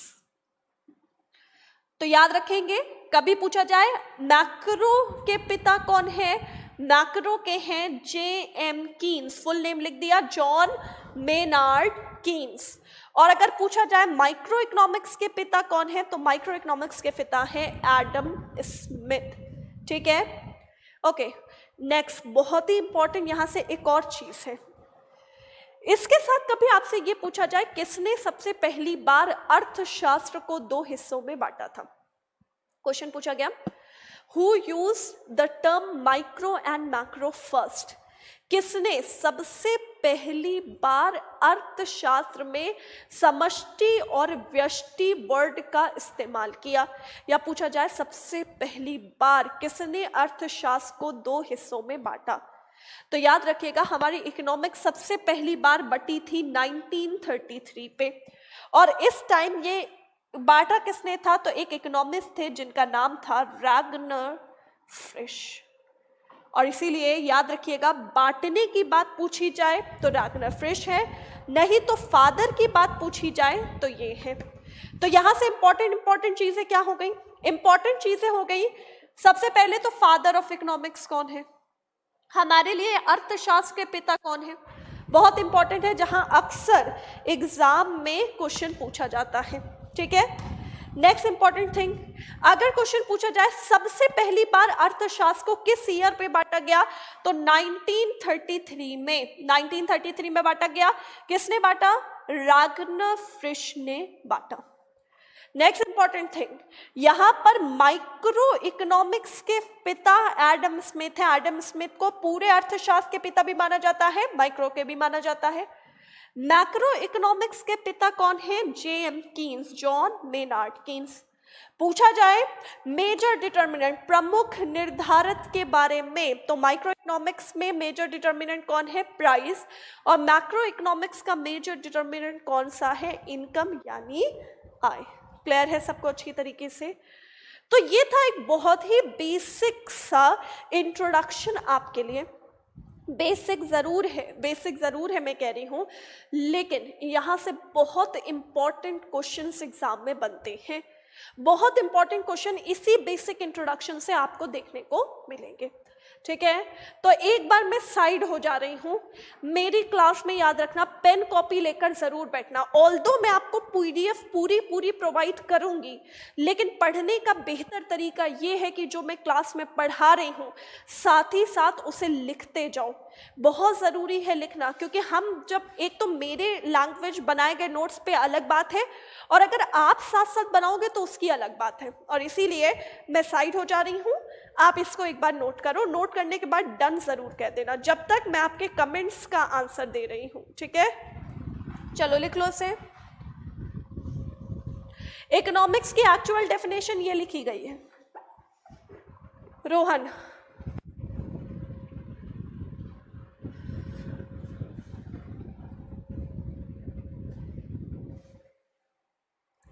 तो याद रखेंगे कभी पूछा जाए मैक्रो के पिता कौन है मैक्रो के हैं J.M. कीन्स, फुल नेम लिख दिया जॉन मेनार्ड कीन्स। और अगर पूछा जाए माइक्रो इकोनॉमिक्स के पिता कौन है, तो माइक्रो इकोनॉमिक्स के पिता हैं एडम स्मिथ। ठीक है, ओके। नेक्स्ट बहुत ही इंपॉर्टेंट यहां से एक और चीज है, इसके साथ कभी आपसे ये पूछा जाए किसने सबसे पहली बार अर्थशास्त्र को दो हिस्सों में बांटा था। क्वेश्चन पूछा गया, who used the term micro and macro first, किसने सबसे पहली बार अर्थशास्त्र में समष्टि और व्यष्टि वर्ड का इस्तेमाल किया, या पूछा जाए सबसे पहली बार किसने अर्थशास्त्र को दो हिस्सों में बांटा। तो याद रखिएगा हमारी इकोनॉमिक्स सबसे पहली बार बटी थी 1933 पे, और इस टाइम ये बांटा किसने था, तो एक इकोनॉमिस्ट थे जिनका नाम था रैगनर फ्रिश। और इसीलिए याद रखिएगा बांटने की बात पूछी जाए तो रैगनर फ्रिश है, नहीं तो फादर की बात पूछी जाए तो ये है। तो यहां से इंपॉर्टेंट चीजें क्या हो गई, इंपॉर्टेंट चीजें हो गई। सबसे पहले तो फादर ऑफ इकोनॉमिक्स कौन है, हमारे लिए अर्थशास्त्र के पिता कौन है, बहुत इंपॉर्टेंट है, जहां अक्सर एग्जाम में क्वेश्चन पूछा जाता है। ठीक है, नेक्स्ट इंपॉर्टेंट थिंग, अगर क्वेश्चन पूछा जाए सबसे पहली बार अर्थशास्त्र को किस ईयर पे बांटा गया, तो 1933 में बांटा गया। किसने बांटा, रैगनर फ्रिश ने बांटा। नेक्स्ट इंपॉर्टेंट थिंग, यहां पर माइक्रो इकोनॉमिक्स के पिता एडम स्मिथ है। एडम स्मिथ को पूरे अर्थशास्त्र के पिता भी माना जाता है, माइक्रो के भी माना जाता है। मैक्रो इकोनॉमिक्स के पिता कौन है, J.M. Keynes, John Maynard Keynes. पूछा जाए मेजर डिटर्मिनेंट, प्रमुख निर्धारक के बारे में, तो माइक्रो इकोनॉमिक्स में मेजर डिटर्मिनेंट कौन है, प्राइस, और मैक्रो इकोनॉमिक्स का मेजर डिटर्मिनेंट कौन सा है, इनकम यानी आय। क्लियर है सबको अच्छी तरीके से। तो ये था एक बहुत ही बेसिक सा इंट्रोडक्शन आपके लिए। बेसिक जरूर है मैं कह रही हूं, लेकिन यहां से बहुत इंपॉर्टेंट क्वेश्चंस एग्जाम में बनते हैं। बहुत इंपॉर्टेंट क्वेश्चन इसी बेसिक इंट्रोडक्शन से आपको देखने को मिलेंगे। ठीक है, तो एक बार मैं साइड हो जा रही हूं। मेरी क्लास में याद रखना पेन कॉपी लेकर जरूर बैठना। ऑल्दो मैं आपको पीडीएफ पूरी प्रोवाइड करूंगी, लेकिन पढ़ने का बेहतर तरीका यह है कि जो मैं क्लास में पढ़ा रही हूं साथ ही साथ उसे लिखते जाओ। बहुत ज़रूरी है लिखना, क्योंकि हम जब एक तो मेरे लैंग्वेज बनाए गए नोट्स पे अलग बात है, और अगर आप साथ साथ बनाओगे तो उसकी अलग बात है। और इसीलिए मैं साइड हो जा रही हूँ, आप इसको एक बार नोट करो। नोट करने के बाद डन ज़रूर कह देना जब तक मैं आपके कमेंट्स का आंसर दे रही हूँ। ठीक है, चलो लिख लो इसे। इकोनॉमिक्स की एक्चुअल डेफिनेशन ये लिखी गई है। रोहन,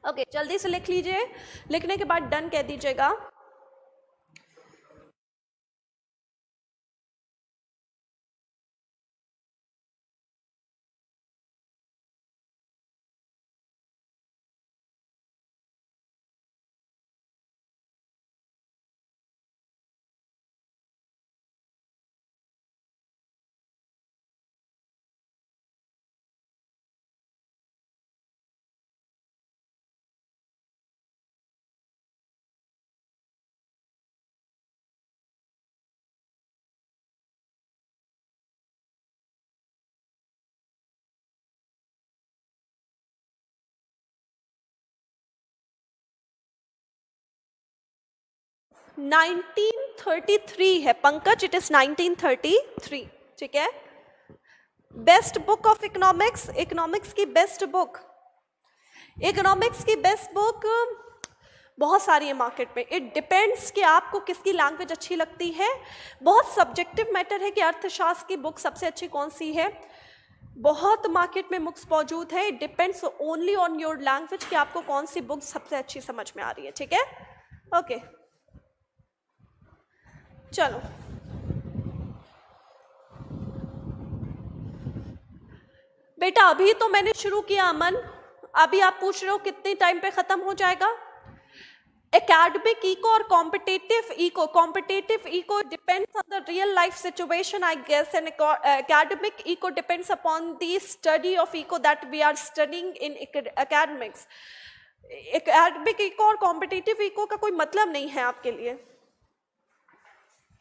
ओके, जल्दी से लिख लीजिए। लिखने के बाद डन कह दीजिएगा। नाइनटीन 1933 है पंकज, इट इज 1933। ठीक है, best book of economics, economics की बेस्ट बुक, इकोनॉमिक्स की बेस्ट बुक बहुत सारी है मार्केट में। इट डिपेंड्स कि आपको किसकी लैंग्वेज अच्छी लगती है। बहुत सब्जेक्टिव मैटर है कि अर्थशास्त्र की बुक सबसे अच्छी कौन सी है। बहुत मार्केट में बुक्स मौजूद है। It depends only on your language कि आपको कौन सी बुक सबसे अच्छी समझ में आ रही है। ठीक है, ओके चलो बेटा, अभी तो मैंने शुरू किया अमन, अभी आप पूछ रहे हो कितने टाइम पे खत्म हो जाएगा। academic eco or competitive eco depends on the real life situation, I guess, and academic eco depends upon the study of eco that we are studying in academics. academic eco और competitive eco का कोई मतलब नहीं है आपके लिए.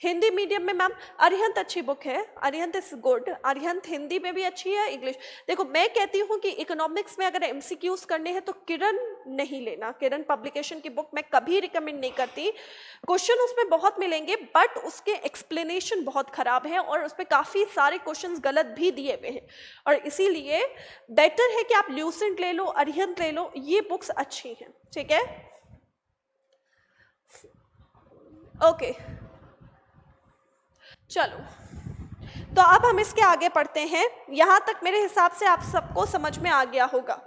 Hindi medium में ma'am Arihant अच्छी बुक है, अरिहंत इज गुड, अरिहंत हिंदी में भी अच्छी है, इंग्लिश. देखो मैं कहती हूँ कि इकोनॉमिक्स में अगर एमसीक्यूज करने हैं तो किरण नहीं लेना. किरण पब्लिकेशन की बुक मैं कभी रिकमेंड नहीं करती. क्वेश्चन उसमें बहुत मिलेंगे बट उसके एक्सप्लेनेशन बहुत खराब है और उसमें काफ़ी सारे क्वेश्चन गलत भी दिए हुए हैं और इसीलिए बेटर है कि आप ल्यूसेंट ले लो, अरिहंत ले लो, ये बुक्स अच्छी हैं. ठीक है, ओके चलो. तो अब हम इसके आगे पढ़ते हैं. यहां तक मेरे हिसाब से आप सबको समझ में आ गया होगा.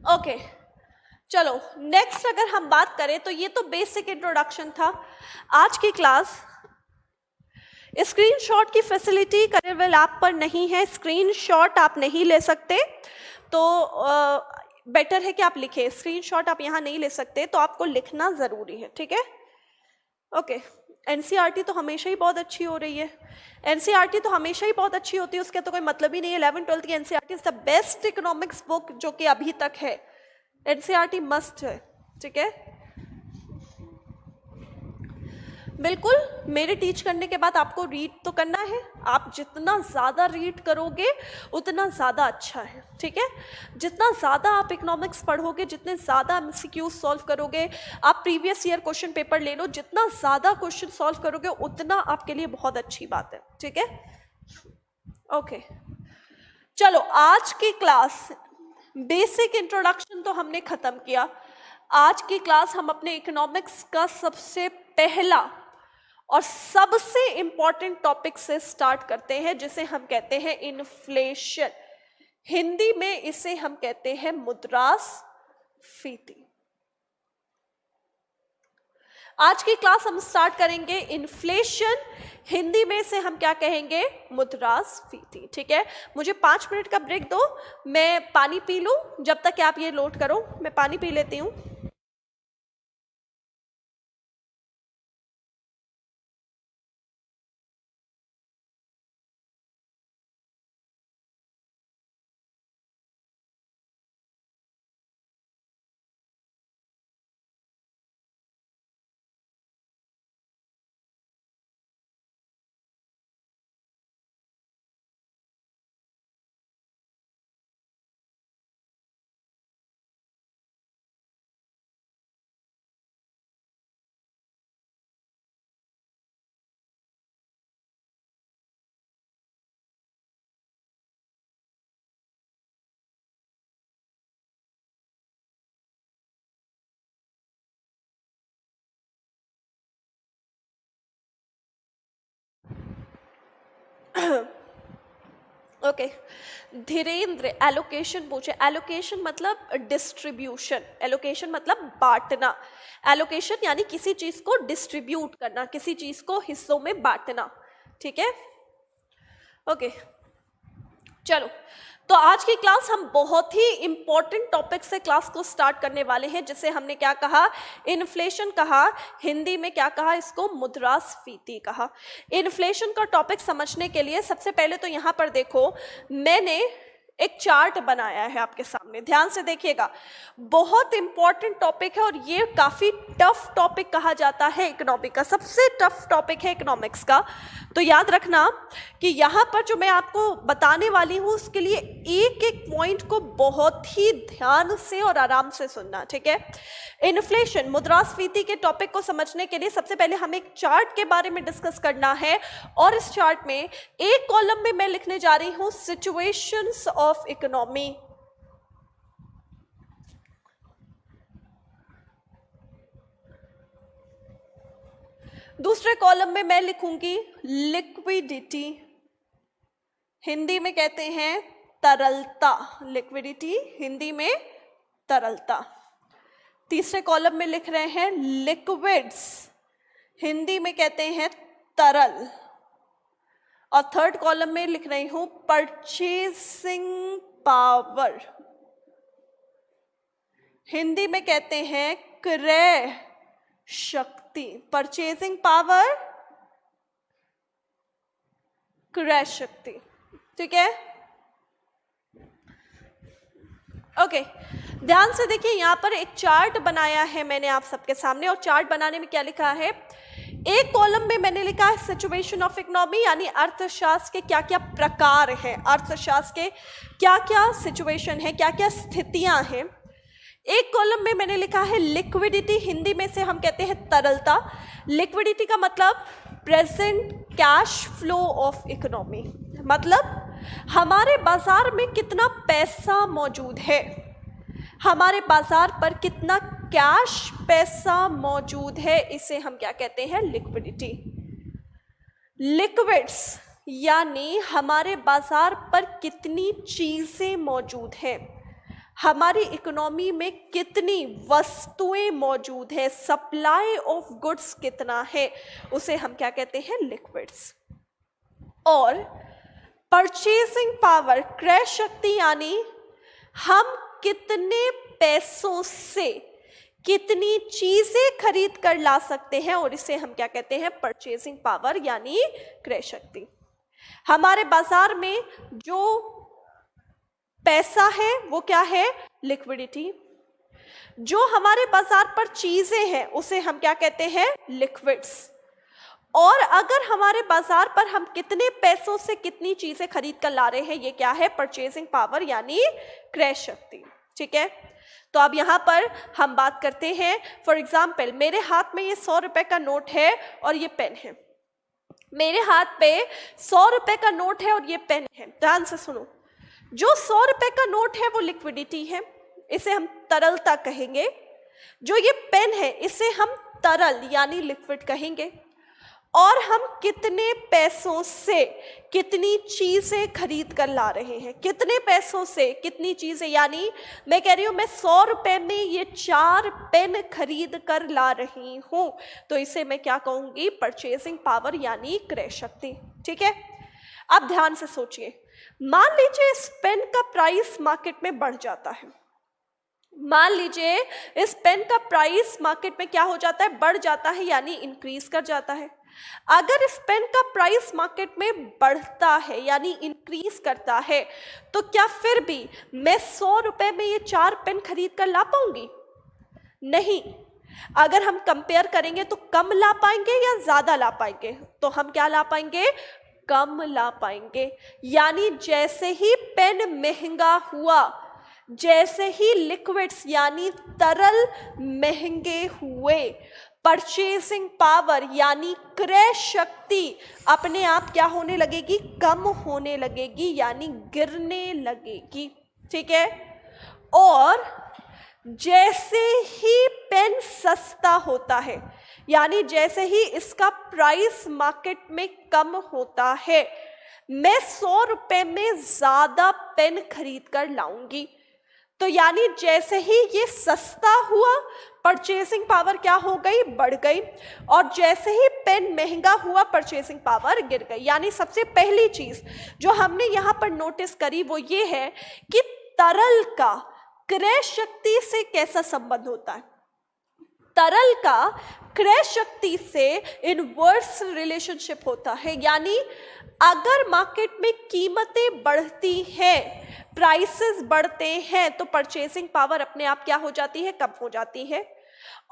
ओके चलो नेक्स्ट अगर हम बात करें तो ये तो बेसिक इंट्रोडक्शन था. आज की क्लास स्क्रीनशॉट की फैसिलिटी करियर ऐप पर नहीं है. स्क्रीनशॉट आप नहीं ले सकते तो बेटर है कि आप लिखें. स्क्रीनशॉट आप यहाँ नहीं ले सकते तो आपको लिखना ज़रूरी है. ठीक है, ओके. एनसीईआरटी तो हमेशा ही बहुत अच्छी हो रही है. एनसीईआरटी तो हमेशा ही बहुत अच्छी होती है, उसके तो कोई मतलब ही नहीं है. 11th-12th की NCERT is the best economics book जो कि अभी तक है. एनसीईआरटी मस्ट है. ठीक है, बिल्कुल. मेरे टीच करने के बाद आपको रीड तो करना है. आप जितना ज़्यादा रीड करोगे उतना ज़्यादा अच्छा है. ठीक है, जितना ज़्यादा आप इकोनॉमिक्स पढ़ोगे, जितने ज़्यादा एमसीक्यूज सॉल्व करोगे, आप प्रीवियस ईयर क्वेश्चन पेपर ले लो, जितना ज़्यादा क्वेश्चन सॉल्व करोगे उतना आपके लिए बहुत अच्छी बात है. ठीक है, ओके चलो. आज की क्लास बेसिक इंट्रोडक्शन तो हमने ख़त्म किया. आज की क्लास हम अपने इकोनॉमिक्स का सबसे पहला और सबसे इंपॉर्टेंट टॉपिक से स्टार्ट करते हैं जिसे हम कहते हैं इन्फ्लेशन. हिंदी में इसे हम कहते हैं मुद्रास्फीति. आज की क्लास हम स्टार्ट करेंगे इन्फ्लेशन. हिंदी में से हम क्या कहेंगे? मुद्रास्फीति. ठीक है, मुझे 5 मिनट का ब्रेक दो, मैं पानी पी लूं. जब तक आप ये नोट करो, मैं पानी पी लेती हूं. ओके धीरेन्द्र, एलोकेशन पूछे. एलोकेशन मतलब डिस्ट्रीब्यूशन, एलोकेशन मतलब बांटना. एलोकेशन यानी किसी चीज को डिस्ट्रीब्यूट करना, किसी चीज को हिस्सों में बांटना. ठीक है, ओके चलो. तो आज की क्लास हम बहुत ही इंपॉर्टेंट टॉपिक से क्लास को स्टार्ट करने वाले हैं जिसे हमने क्या कहा? इन्फ्लेशन कहा. हिंदी में क्या कहा? इसको मुद्रास्फीति कहा. इन्फ्लेशन का टॉपिक समझने के लिए सबसे पहले तो यहाँ पर देखो, मैंने एक चार्ट बनाया है आपके सामने, ध्यान से देखिएगा। बहुत इंपॉर्टेंट टॉपिक है और ये काफी टफ टॉपिक कहा जाता है इकोनॉमिक का, सबसे टफ टॉपिक है इकोनॉमिक्स का। तो याद रखना कि यहाँ पर जो मैं आपको बताने वाली हूँ उसके लिए एक एक पॉइंट को बहुत ही ध्यान से और आराम से सुनना, ठीक है। इन्फ्लेशन, मुद्रास्फीति के टॉपिक को समझने के लिए सबसे पहले हमें एक चार्ट के बारे में डिस्कस करना है, और इस चार्ट में एक कॉलम में मैं लिखने जा रही हूं सिचुएशंस ऑफ इकोनॉमी। दूसरे कॉलम में मैं लिखूंगी लिक्विडिटी, हिंदी में कहते हैं तरलता, लिक्विडिटी हिंदी में तरलता। तीसरे कॉलम में लिख रहे हैं लिक्विड्स, हिंदी में कहते हैं तरल। और थर्ड कॉलम में लिख रही हूं परचेसिंग पावर, हिंदी में कहते हैं क्रय शक्ति। परचेसिंग पावर, क्रय शक्ति, ठीक है। ओके, ध्यान से देखिए, यहां पर एक चार्ट बनाया है मैंने आप सबके सामने, और चार्ट बनाने में क्या लिखा है, एक कॉलम में मैंने लिखा है सिचुएशन ऑफ इकोनॉमी, यानी अर्थशास्त्र के क्या क्या प्रकार हैं, अर्थशास्त्र के क्या क्या सिचुएशन है, क्या क्या स्थितियां हैं। एक कॉलम में मैंने लिखा है लिक्विडिटी, हिंदी में से हम कहते हैं तरलता। लिक्विडिटी का मतलब present cash flow of economy, मतलब हमारे बाजार में कितना पैसा मौजूद है, हमारे बाजार पर कितना कैश पैसा मौजूद है, इसे हम क्या कहते हैं, लिक्विडिटी। लिक्विड्स यानी हमारे बाजार पर कितनी चीजें मौजूद हैं, हमारी इकोनॉमी में कितनी वस्तुएं मौजूद है, सप्लाई ऑफ गुड्स कितना है, उसे हम क्या कहते हैं, लिक्विड्स। और परचेसिंग पावर, क्रय शक्ति, यानी हम कितने पैसों से कितनी चीजें खरीद कर ला सकते हैं, और इसे हम क्या कहते हैं, परचेसिंग पावर यानी क्रय शक्ति। हमारे बाजार में जो पैसा है वो क्या है, लिक्विडिटी। जो हमारे बाजार पर चीजें हैं उसे हम क्या कहते हैं, लिक्विड्स। और अगर हमारे बाजार पर हम कितने पैसों से कितनी चीजें खरीद कर ला रहे हैं, ये क्या है, परचेसिंग पावर यानी क्रय शक्ति, ठीक है। तो अब यहाँ पर हम बात करते हैं, फॉर एग्जाम्पल मेरे हाथ में ये 100 रुपए का नोट है और ये पेन है, मेरे हाथ पे 100 रुपए का नोट है और ये पेन है। ध्यान से सुनो, जो 100 रुपए का नोट है वो लिक्विडिटी है, इसे हम तरलता कहेंगे। जो ये पेन है इसे हम तरल यानी लिक्विड कहेंगे। और हम कितने पैसों से कितनी चीजें खरीद कर ला रहे हैं, कितने पैसों से कितनी चीजें, यानी मैं कह रही हूं मैं 100 रुपए में ये 4 पेन खरीद कर ला रही हूं, तो इसे मैं क्या कहूंगी, परचेसिंग पावर यानी क्रय शक्ति, ठीक है। अब ध्यान से सोचिए, मान लीजिए इस पेन का प्राइस मार्केट में बढ़ जाता है, मान लीजिए इस पेन का प्राइस मार्केट में क्या हो जाता है, बढ़ जाता है, यानी इंक्रीज कर जाता है। अगर इस पेन का प्राइस मार्केट में बढ़ता है यानी इंक्रीज करता है, तो क्या फिर भी मैं 100 रुपए में ये 4 पेन खरीद कर ला पाऊंगी, नहीं। अगर हम कंपेयर करेंगे तो कम ला पाएंगे या ज्यादा ला पाएंगे, तो हम क्या ला पाएंगे, कम ला पाएंगे। यानी जैसे ही पेन महंगा हुआ, जैसे ही लिक्विड्स यानी तरल महंगे हुए, परचेसिंग पावर यानी क्रय शक्ति अपने आप क्या होने लगेगी, कम होने लगेगी, यानी गिरने लगेगी, ठीक है। और जैसे ही पेन सस्ता होता है, यानी जैसे ही इसका प्राइस मार्केट में कम होता है, मैं 100 रुपए में ज्यादा पेन खरीद कर लाऊंगी। तो यानी जैसे ही ये सस्ता हुआ, परचेसिंग पावर क्या हो गई, बढ़ गई। और जैसे ही पेन महंगा हुआ, परचेसिंग पावर गिर गई। यानी सबसे पहली चीज जो हमने यहां पर नोटिस करी वो ये है कि तरल का क्रय शक्ति से कैसा संबंध होता है। तरल का क्रय शक्ति से इनवर्स रिलेशनशिप होता है, यानी अगर मार्केट में कीमतें बढ़ती हैं, प्राइसेस बढ़ते हैं, तो परचेसिंग पावर अपने आप क्या हो जाती है, कम हो जाती है।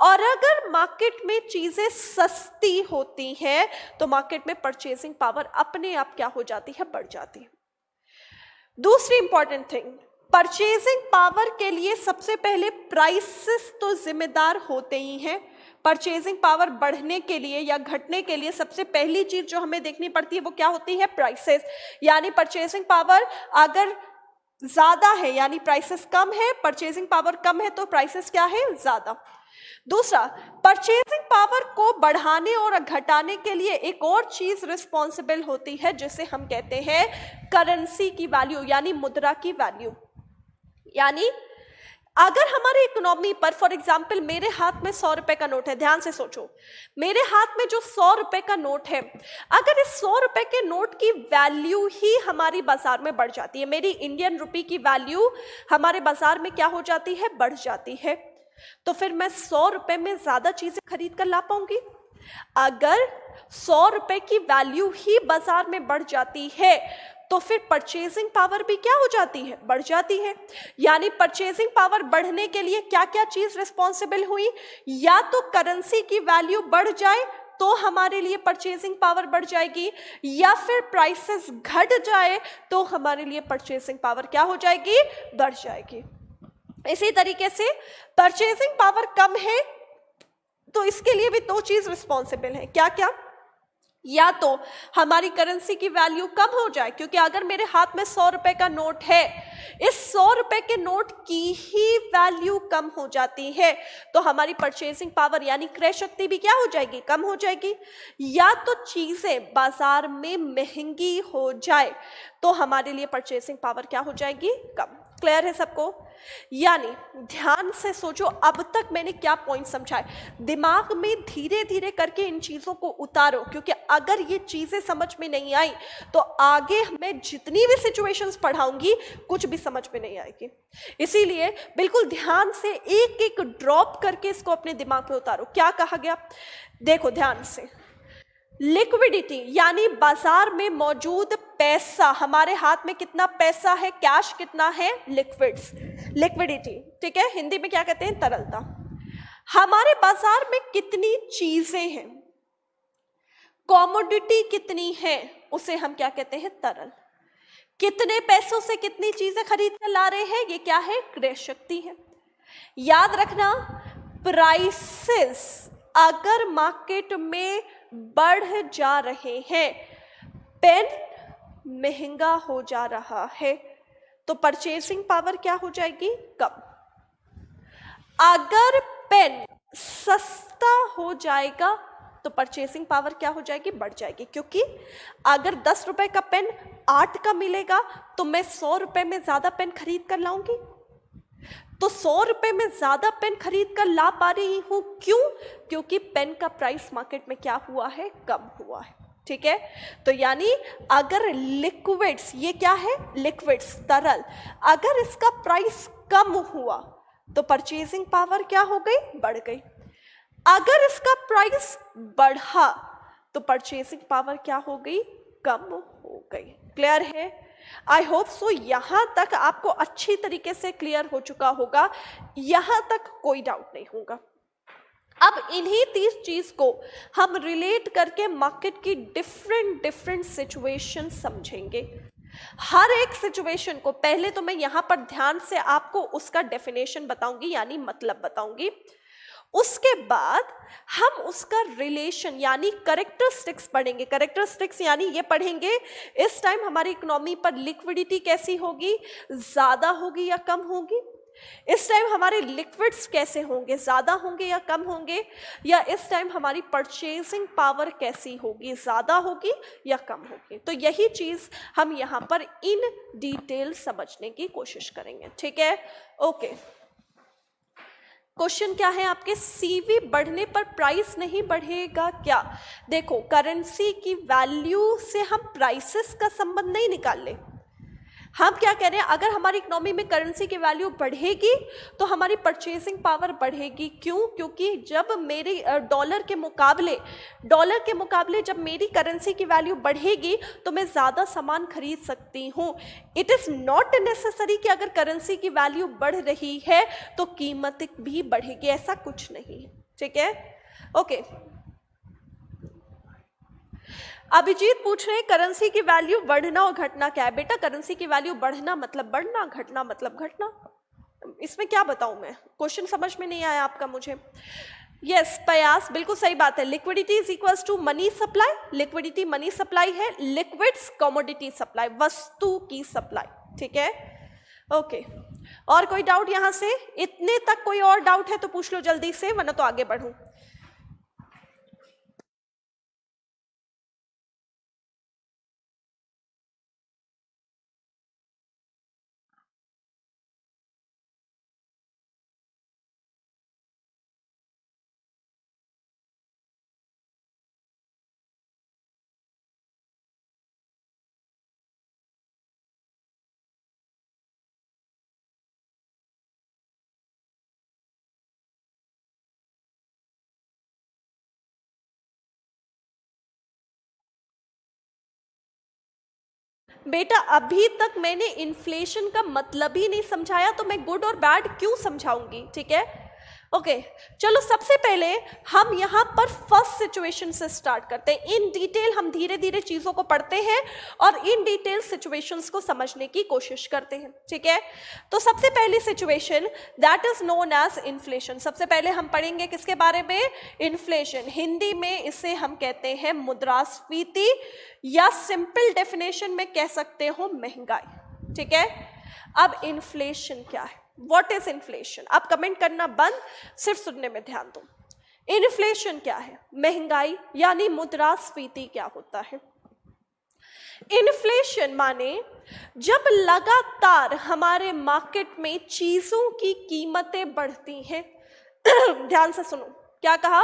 और अगर मार्केट में चीजें सस्ती होती हैं तो मार्केट में परचेसिंग पावर अपने आप क्या हो जाती है, बढ़ जाती है। दूसरी इंपॉर्टेंट थिंग, परचेसिंग पावर के लिए सबसे पहले प्राइसेस तो जिम्मेदार होते ही हैं। परचेसिंग पावर बढ़ने के लिए या घटने के लिए सबसे पहली चीज जो हमें देखनी पड़ती है वो क्या होती है, प्राइसेस। यानी परचेसिंग पावर अगर ज्यादा है यानी प्राइसेस कम है, परचेसिंग पावर कम है तो प्राइसेस क्या है, ज्यादा। दूसरा, परचेसिंग पावर को बढ़ाने और घटाने के लिए एक और चीज रिस्पॉन्सिबल होती है जिसे हम कहते हैं करेंसी की वैल्यू, यानी मुद्रा की वैल्यू। यानी अगर हमारी इकोनॉमी पर फॉर एग्जाम्पल मेरे हाथ में 100 रुपए का नोट है, ध्यान से सोचो, मेरे हाथ में जो 100 रुपए का नोट है, अगर इस 100 रुपए के नोट की वैल्यू ही हमारी बाजार में बढ़ जाती है, मेरी इंडियन रुपी की वैल्यू हमारे बाजार में क्या हो जाती है, बढ़ जाती है, तो फिर मैं 100 रुपए में ज्यादा चीजें खरीद कर ला पाऊंगी। अगर 100 रुपए की वैल्यू ही बाजार में बढ़ जाती है तो फिर परचेसिंग पावर भी क्या हो जाती है, बढ़ जाती है। यानी परचेसिंग पावर बढ़ने के लिए क्या क्या चीज रिस्पॉन्सिबल हुई, या तो करेंसी की वैल्यू बढ़ जाए तो हमारे लिए परचेसिंग पावर बढ़ जाएगी, या फिर प्राइसेस घट जाए तो हमारे लिए परचेसिंग पावर क्या हो जाएगी, बढ़ जाएगी। इसी तरीके से परचेसिंग पावर कम है तो इसके लिए भी दो चीज रिस्पॉन्सिबल है, क्या क्या, या तो हमारी करेंसी की वैल्यू कम हो जाए, क्योंकि अगर मेरे हाथ में 100 रुपए का नोट है, इस 100 रुपए के नोट की ही वैल्यू कम हो जाती है तो हमारी परचेसिंग पावर यानी क्रय शक्ति भी क्या हो जाएगी, कम हो जाएगी। या तो चीजें बाजार में महंगी हो जाए तो हमारे लिए परचेसिंग पावर क्या हो जाएगी, कम। क्लियर है सबको? यानी ध्यान से सोचो, अब तक मैंने क्या पॉइंट समझाए, दिमाग में धीरे धीरे करके इन चीजों को उतारो, क्योंकि अगर ये चीजें समझ में नहीं आई तो आगे मैं जितनी भी सिचुएशंस पढ़ाऊंगी कुछ भी समझ में नहीं आएगी। इसीलिए बिल्कुल ध्यान से एक एक ड्रॉप करके इसको अपने दिमाग में उतारो। क्या कहा गया, देखो ध्यान से, लिक्विडिटी यानी बाजार में मौजूद पैसा, हमारे हाथ में कितना पैसा है, कैश कितना है, लिक्विड्स, लिक्विडिटी, ठीक है, हिंदी में क्या कहते हैं, तरलता। हमारे बाजार में कितनी चीजें हैं, कॉमोडिटी कितनी है, उसे हम क्या कहते हैं, तरल। कितने पैसों से कितनी चीजें खरीद कर ला रहे हैं, ये क्या है, क्रय शक्ति है। याद रखना, प्राइसेस अगर मार्केट में बढ़ जा रहे हैं, पेन महंगा हो जा रहा है तो परचेसिंग पावर क्या हो जाएगी, कम। अगर पेन सस्ता हो जाएगा तो परचेसिंग पावर क्या हो जाएगी, बढ़ जाएगी, क्योंकि अगर 10 रुपए का पेन 8 का मिलेगा तो मैं 100 रुपए में ज्यादा पेन खरीद कर लाऊंगी। तो 100 रुपए में ज्यादा पेन खरीद कर ला पा रही हूं, क्यों, क्योंकि पेन का प्राइस मार्केट में क्या हुआ है, कम हुआ है, ठीक है। तो यानी अगर लिक्विड्स, ये क्या है, लिक्विड्स, तरल, अगर इसका प्राइस कम हुआ तो परचेसिंग पावर क्या हो गई, बढ़ गई। अगर इसका प्राइस बढ़ा तो परचेसिंग पावर क्या हो गई, कम हो गई। क्लियर है? आई होप सो यहां तक आपको अच्छी तरीके से क्लियर हो चुका होगा, यहां तक कोई डाउट नहीं होगा। अब इन्हीं 30 चीज को हम रिलेट करके मार्केट की डिफरेंट सिचुएशन समझेंगे। हर एक सिचुएशन को पहले तो मैं यहां पर ध्यान से आपको उसका डेफिनेशन बताऊंगी, यानी मतलब बताऊंगी। उसके बाद हम उसका रिलेशन यानी करेक्टरिस्टिक्स पढ़ेंगे। करेक्टरिस्टिक्स यानी ये पढ़ेंगे इस टाइम हमारी इकोनॉमी पर लिक्विडिटी कैसी होगी, ज्यादा होगी या कम होगी, इस टाइम हमारे लिक्विड्स कैसे होंगे, ज्यादा होंगे या कम होंगे, या इस टाइम हमारी परचेसिंग पावर कैसी होगी, ज्यादा होगी या कम होगी। तो यही चीज हम यहाँ पर इन डिटेल समझने की कोशिश करेंगे, ठीक है। ओके, क्वेश्चन क्या है आपके, सीवी बढ़ने पर प्राइस नहीं बढ़ेगा क्या? देखो, करेंसी की वैल्यू से हम प्राइसेस का संबंध नहीं निकाल ले, हम क्या कह रहे हैं, अगर हमारी इकोनॉमी में करेंसी की वैल्यू बढ़ेगी तो हमारी परचेसिंग पावर बढ़ेगी। क्यों? क्योंकि जब मेरी डॉलर के मुकाबले जब मेरी करेंसी की वैल्यू बढ़ेगी तो मैं ज़्यादा सामान खरीद सकती हूँ। इट इज़ नॉट नेसेसरी कि अगर करेंसी की वैल्यू बढ़ रही है तो कीमत भी बढ़ेगी, ऐसा कुछ नहीं है। ठीक है, ओके। अभिजीत पूछ रहे हैं करेंसी की वैल्यू बढ़ना और घटना क्या है। बेटा करेंसी की वैल्यू बढ़ना मतलब बढ़ना, घटना मतलब घटना, इसमें क्या बताऊं मैं, क्वेश्चन समझ में नहीं आया आपका मुझे। यस प्रयास, बिल्कुल सही बात है। Liquidity is equals to money supply, liquidity money supply है, लिक्विड्स कमोडिटी सप्लाई, वस्तु की सप्लाई। ठीक है, ओके। और कोई डाउट यहां से? इतने तक कोई और डाउट है तो पूछ लो जल्दी से, वरना तो आगे बढ़ूं। बेटा अभी तक मैंने इन्फ्लेशन का मतलब ही नहीं समझाया तो मैं गुड और बैड क्यों समझाऊंगी। ठीक है, ओके। चलो सबसे पहले हम यहाँ पर फर्स्ट सिचुएशन से स्टार्ट करते हैं। इन डिटेल हम धीरे धीरे चीज़ों को पढ़ते हैं और इन डिटेल सिचुएशंस को समझने की कोशिश करते हैं। ठीक है, तो सबसे पहली situation that is known as inflation. सबसे पहले हम पढ़ेंगे किसके बारे में? इन्फ्लेशन। हिंदी में इसे हम कहते हैं मुद्रास्फीति, या सिंपल डेफिनेशन में कह सकते हो महंगाई। ठीक है, अब इन्फ्लेशन क्या है? What is inflation? आप कमेंट करना बंद, सिर्फ सुनने में ध्यान दो। इन्फ्लेशन क्या है? महंगाई यानी मुद्रास्फीति क्या होता है? इन्फ्लेशन माने जब लगातार हमारे मार्केट में चीजों की कीमतें बढ़ती हैं। ध्यान से सुनो, क्या कहा?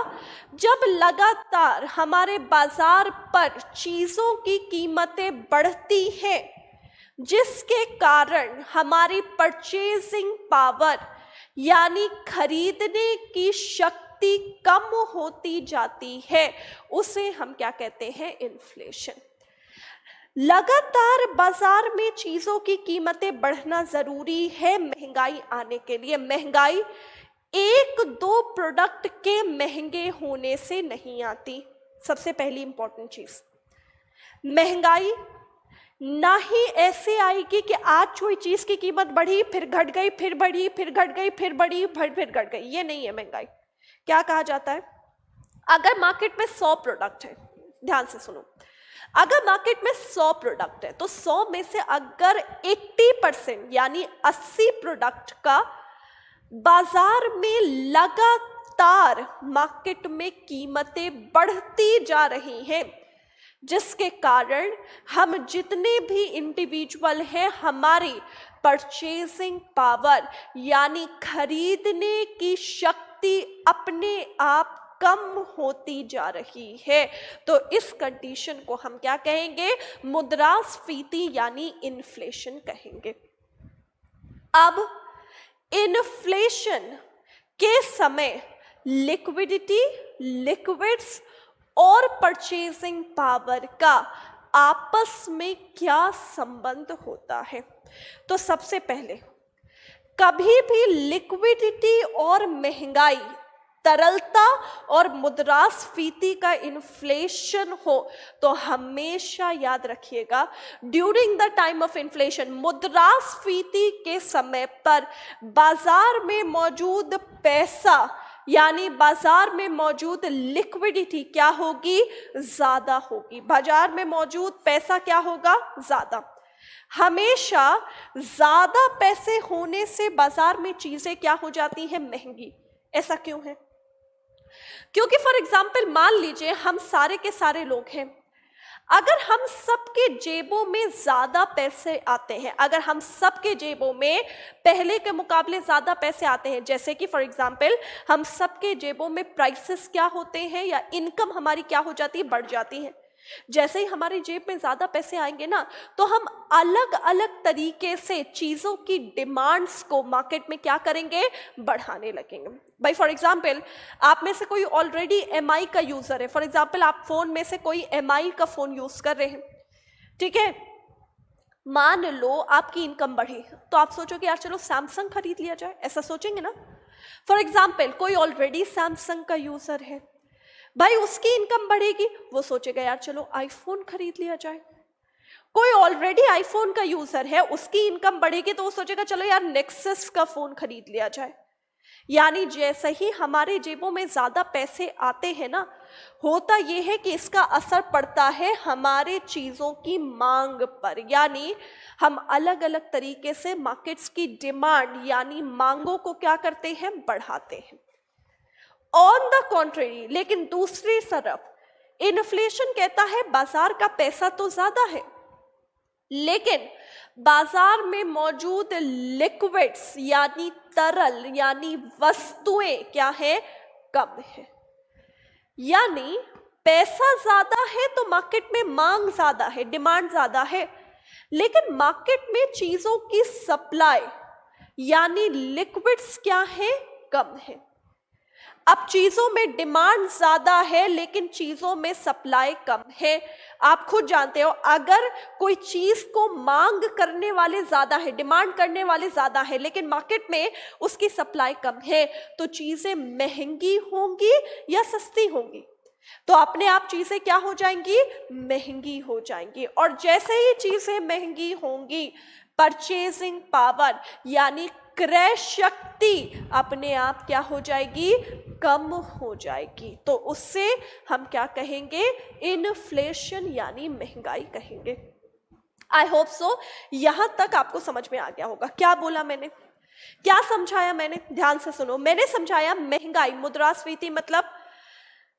जब लगातार हमारे बाजार पर चीजों की कीमतें बढ़ती हैं जिसके कारण हमारी परचेजिंग पावर यानी खरीदने की शक्ति कम होती जाती है, उसे हम क्या कहते हैं? इन्फ्लेशन। लगातार बाजार में चीजों की कीमतें बढ़ना जरूरी है महंगाई आने के लिए। महंगाई एक दो प्रोडक्ट के महंगे होने से नहीं आती। सबसे पहली इंपॉर्टेंट चीज, महंगाई ना ही ऐसे आएगी कि आज कोई चीज की कीमत बढ़ी फिर घट गई, फिर बढ़ी फिर घट गई, फिर बढ़ी फिर घट गई, ये नहीं है महंगाई। क्या कहा जाता है? अगर मार्केट में 100 प्रोडक्ट है, ध्यान से सुनो, अगर मार्केट में 100 प्रोडक्ट है तो 100 में से अगर 80% यानी 80 प्रोडक्ट का बाजार में लगातार मार्केट में कीमतें बढ़ती जा रही हैं, जिसके कारण हम जितने भी इंडिविजुअल हैं हमारी परचेजिंग पावर यानी खरीदने की शक्ति अपने आप कम होती जा रही है। तो इस कंडीशन को हम क्या कहेंगे? मुद्रास्फीति यानी इन्फ्लेशन कहेंगे। अब इन्फ्लेशन के समय लिक्विडिटी, लिक्विड्स और परचेजिंग पावर का आपस में क्या संबंध होता है? तो सबसे पहले कभी भी लिक्विडिटी और महंगाई, तरलता और मुद्रास्फीति का इन्फ्लेशन हो तो हमेशा याद रखिएगा, during the time of inflation, मुद्रास्फीति के समय पर बाजार में मौजूद पैसा यानी बाजार में मौजूद लिक्विडिटी क्या होगी? ज्यादा होगी। बाजार में मौजूद पैसा क्या होगा? ज्यादा। हमेशा ज्यादा पैसे होने से बाजार में चीजें क्या हो जाती हैं? महंगी। ऐसा क्यों है? क्योंकि फॉर एग्जाम्पल मान लीजिए हम सारे के सारे लोग हैं, अगर हम सबके जेबों में ज्यादा पैसे आते हैं, अगर हम सबके जेबों में पहले के मुकाबले ज्यादा पैसे आते हैं, जैसे कि फॉर एग्जांपल हम सबके जेबों में प्राइसेस क्या होते हैं या इनकम हमारी क्या हो जाती है? बढ़ जाती है। जैसे ही हमारी जेब में ज्यादा पैसे आएंगे ना, तो हम अलग अलग तरीके से चीजों की डिमांड्स को मार्केट में क्या करेंगे, बढ़ाने लगेंगे। भाई फॉर एग्जाम्पल, आप में से कोई ऑलरेडी एमआई का यूजर है। फॉर एग्जाम्पल, आप फोन में से कोई एमआई का फोन यूज कर रहे हैं, ठीक है। मान लो आपकी इनकम बढ़ी, तो आप सोचोगे यार चलो सैमसंग खरीद लिया जाए, ऐसा सोचेंगे ना। फॉर एग्जाम्पल, कोई ऑलरेडी सैमसंग का यूजर है, भाई उसकी इनकम बढ़ेगी, वो सोचेगा यार चलो आईफोन खरीद लिया जाए। कोई ऑलरेडी आईफोन का यूजर है, उसकी इनकम बढ़ेगी, तो वो सोचेगा चलो यार नेक्सस का फोन खरीद लिया जाए। यानी जैसे ही हमारे जेबों में ज्यादा पैसे आते हैं ना, होता यह है कि इसका असर पड़ता है हमारे चीजों की मांग पर। यानी हम अलग अलग तरीके से मार्केट्स की डिमांड यानी मांगों को क्या करते हैं, बढ़ाते हैं। ऑन द कॉन्ट्रेरी, लेकिन दूसरी तरफ इन्फ्लेशन कहता है बाजार का पैसा तो ज्यादा है, लेकिन बाजार में मौजूद लिक्विड्स यानी तरल यानी वस्तुएं क्या है, कम है। यानी पैसा ज्यादा है तो मार्केट में मांग ज्यादा है, डिमांड ज्यादा है, लेकिन मार्केट में चीजों की सप्लाई यानी लिक्विड्स क्या है, कम है। अब चीजों में डिमांड ज्यादा है लेकिन चीजों में सप्लाई कम है। आप खुद जानते हो, अगर कोई चीज को मांग करने वाले ज्यादा है, डिमांड करने वाले ज्यादा है, लेकिन मार्केट में उसकी सप्लाई कम है, तो चीजें महंगी होंगी या सस्ती होंगी, तो अपने आप चीजें क्या हो जाएंगी, महंगी हो जाएंगी। और जैसे ही चीजें महंगी होंगी, परचेजिंग पावर यानी क्रय शक्ति अपने आप क्या हो जाएगी, कम हो जाएगी। तो उससे हम क्या कहेंगे, इन्फ्लेशन यानी महंगाई कहेंगे। आई होप सो यहां तक आपको समझ में आ गया होगा। क्या बोला मैंने, क्या समझाया मैंने, ध्यान से सुनो। मैंने समझाया महंगाई, मुद्रास्फीति मतलब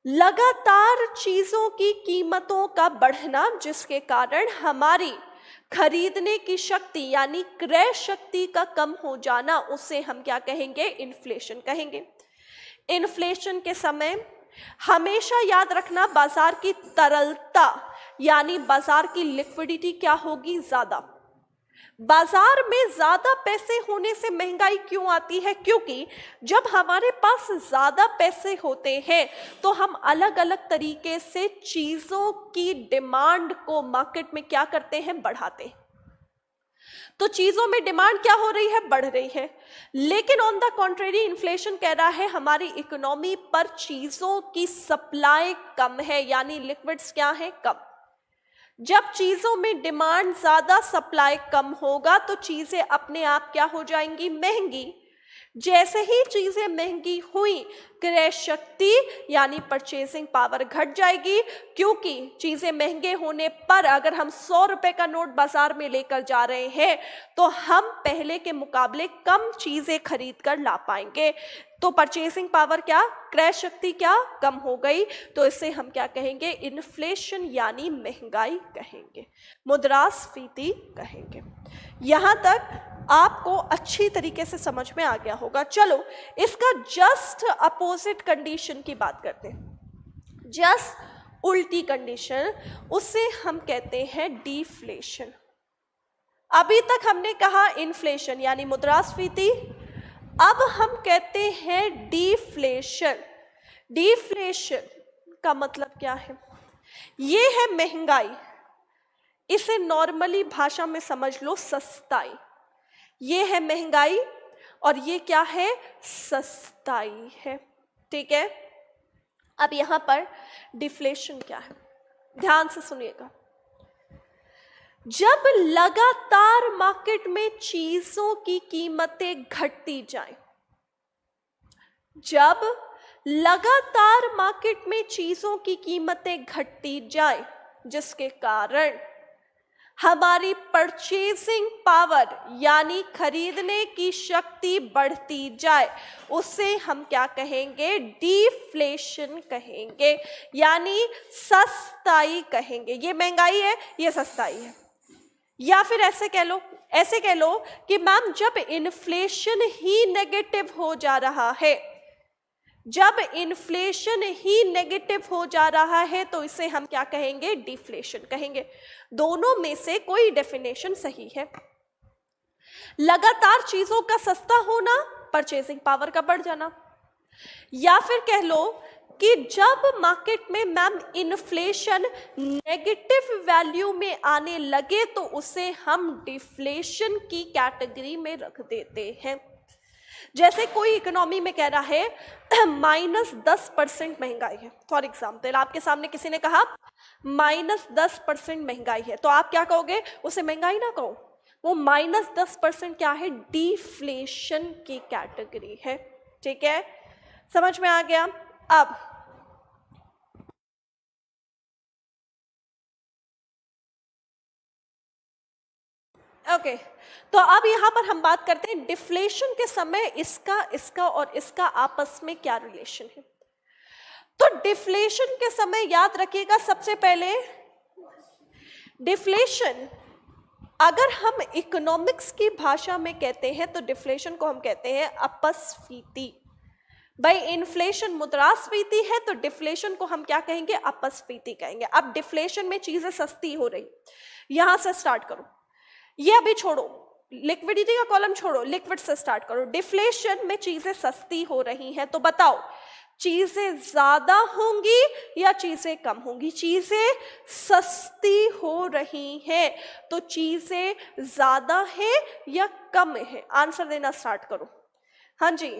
लगातार चीजों की कीमतों का बढ़ना, जिसके कारण हमारी खरीदने की शक्ति यानी क्रय शक्ति का कम हो जाना, उसे हम क्या कहेंगे, इन्फ्लेशन कहेंगे। इन्फ्लेशन के समय हमेशा याद रखना, बाजार की तरलता यानी बाजार की लिक्विडिटी क्या होगी, ज्यादा। बाजार में ज्यादा पैसे होने से महंगाई क्यों आती है, क्योंकि जब हमारे पास ज्यादा पैसे होते हैं तो हम अलग अलग तरीके से चीजों की डिमांड को मार्केट में क्या करते हैं, बढ़ाते हैं। तो चीजों में डिमांड क्या हो रही है, बढ़ रही है। लेकिन ऑन द कॉन्ट्रेरी इन्फ्लेशन कह रहा है हमारी इकोनॉमी पर चीजों की सप्लाई कम है, यानी लिक्विड्स क्या है, कम। जब चीजों में डिमांड ज्यादा, सप्लाई कम होगा, तो चीजें अपने आप क्या हो जाएंगी, महंगी। जैसे ही चीजें महंगी हुई, क्रय शक्ति यानी परचेसिंग पावर घट जाएगी, क्योंकि चीजें महंगे होने पर अगर हम 100 रुपए का नोट बाजार में लेकर जा रहे हैं तो हम पहले के मुकाबले कम चीजें खरीद कर ला पाएंगे। तो परचेसिंग पावर क्या, क्रय शक्ति क्या, कम हो गई। तो इसे हम क्या कहेंगे, इन्फ्लेशन यानी महंगाई कहेंगे, मुद्रास्फीति कहेंगे। यहां तक आपको अच्छी तरीके से समझ में आ गया होगा। चलो इसका जस्ट अपोजिट कंडीशन की बात करते हैं, जस्ट उल्टी कंडीशन, उसे हम कहते हैं डिफ्लेशन। अभी तक हमने कहा इन्फ्लेशन यानी मुद्रास्फीति, अब हम कहते हैं डिफ्लेशन। डिफ्लेशन का मतलब क्या है, ये है महंगाई, इसे नॉर्मली भाषा में समझ लो सस्ताई। ये है महंगाई और ये क्या है, सस्ताई है, ठीक है। अब यहां पर डिफ्लेशन क्या है, ध्यान से सुनिएगा। जब लगातार मार्केट में चीजों की कीमतें घटती जाएं, जब लगातार मार्केट में चीजों की कीमतें घटती जाएं, जिसके कारण हमारी परचेसिंग पावर यानी खरीदने की शक्ति बढ़ती जाए, उसे हम क्या कहेंगे, डिफ्लेशन कहेंगे, यानी सस्ताई कहेंगे। ये महंगाई है, ये सस्ताई है। या फिर ऐसे कह लो कि मैम जब इन्फ्लेशन ही नेगेटिव हो जा रहा है, जब इन्फ्लेशन ही नेगेटिव हो जा रहा है तो इसे हम क्या कहेंगे, डिफ्लेशन कहेंगे। दोनों में से कोई डेफिनेशन सही है। लगातार चीजों का सस्ता होना, परचेजिंग पावर का बढ़ जाना, या फिर कह लो कि जब मार्केट में मैम इन्फ्लेशन नेगेटिव वैल्यू में आने लगे तो उसे हम डिफ्लेशन की कैटेगरी में रख देते हैं। जैसे कोई इकोनॉमी में कह रहा है -10% महंगाई है, फॉर एग्जाम्पल आपके सामने किसी ने कहा -10% महंगाई है, तो आप क्या कहोगे, उसे महंगाई ना कहो, वो -10% क्या है, डिफ्लेशन की कैटेगरी है। ठीक है, समझ में आ गया। अब ओके, तो अब यहां पर हम बात करते हैं डिफ्लेशन के समय इसका और इसका आपस में क्या रिलेशन है। तो डिफ्लेशन के समय याद रखिएगा, सबसे पहले डिफ्लेशन अगर हम इकोनॉमिक्स की भाषा में कहते हैं तो डिफ्लेशन को हम कहते हैं अपस्फीति। भाई इन्फ्लेशन मुद्रास्फीति है तो डिफ्लेशन को हम क्या कहेंगे, अपस्फीति कहेंगे। अब डिफ्लेशन में चीजें सस्ती हो रही, यहां से स्टार्ट करो, ये अभी छोड़ो, लिक्विडिटी का कॉलम छोड़ो, लिक्विड से स्टार्ट करो। डिफ्लेशन में चीजें सस्ती हो रही हैं, तो बताओ चीजें ज्यादा होंगी या चीजें कम होंगी। चीजें सस्ती हो रही हैं तो चीजें ज्यादा है या कम है, आंसर देना स्टार्ट करो। हाँ जी,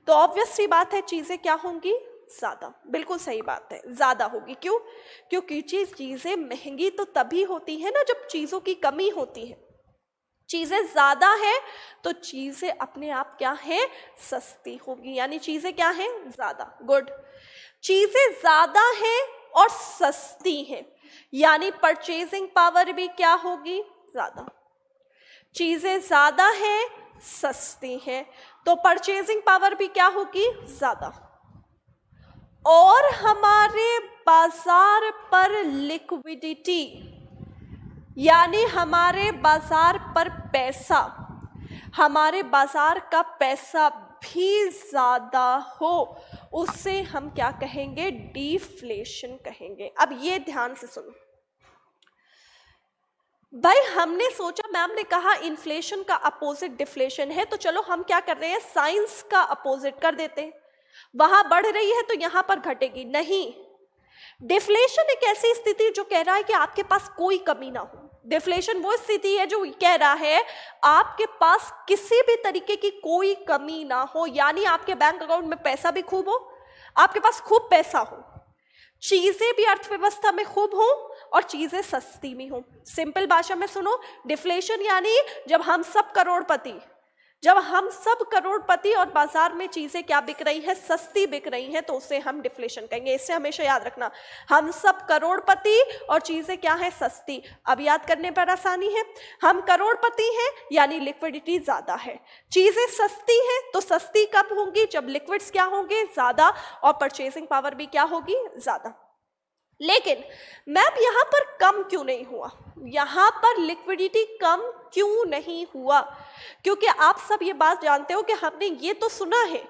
तो ऑब्वियस सी बात है, चीजें क्या होंगी, ज्यादा। बिल्कुल सही बात है, ज्यादा होगी। क्यों, क्योंकि चीजें महंगी तो तभी होती है ना जब चीजों की कमी होती है। चीजें ज्यादा है तो चीजें अपने आप क्या है, सस्ती होगी, यानी चीजें क्या हैं, ज्यादा। गुड, चीजें ज्यादा है और सस्ती है, यानी परचेजिंग पावर भी क्या होगी, ज्यादा। चीजें ज्यादा है, सस्ती है, तो परचेजिंग पावर भी क्या होगी, ज्यादा। और हमारे बाजार पर लिक्विडिटी, यानी हमारे बाजार पर पैसा, हमारे बाजार का पैसा भी ज्यादा हो, उससे हम क्या कहेंगे, डिफ्लेशन कहेंगे। अब ये ध्यान से सुनो भाई, हमने सोचा, मैम ने कहा इन्फ्लेशन का अपोजिट डिफ्लेशन है, तो चलो हम क्या कर रहे हैं, साइंस का अपोजिट कर देते हैं। वहां बढ़ रही है तो यहां पर घटेगी नहीं। डिफ्लेशन एक ऐसी स्थिति जो कह रहा है कि आपके पास कोई कमी ना हो। डिफ्लेशन वो स्थिति है जो कह रहा है आपके पास किसी भी तरीके की कोई कमी ना हो, यानी आपके बैंक अकाउंट में पैसा भी खूब हो, आपके पास खूब पैसा हो, चीजें भी अर्थव्यवस्था में खूब हो और चीजें सस्ती भी हो। सिंपल भाषा में सुनो, डिफ्लेशन यानी जब हम सब करोड़पति और बाजार में चीजें क्या बिक रही है, सस्ती बिक रही हैं, तो उसे हम डिफ्लेशन कहेंगे। इससे हमेशा याद रखना, हम सब करोड़पति और चीजें क्या है, सस्ती। अब याद करने पर आसानी है, हम करोड़पति हैं यानी लिक्विडिटी ज्यादा है, चीजें सस्ती हैं तो सस्ती कब होंगी, जब लिक्विड्स क्या होंगे, ज्यादा, और परचेजिंग पावर भी क्या होगी, ज्यादा। लेकिन मैम यहां पर कम क्यों नहीं हुआ, यहां पर लिक्विडिटी कम क्यों नहीं हुआ, क्योंकि आप सब ये बात जानते हो कि हमने ये तो सुना है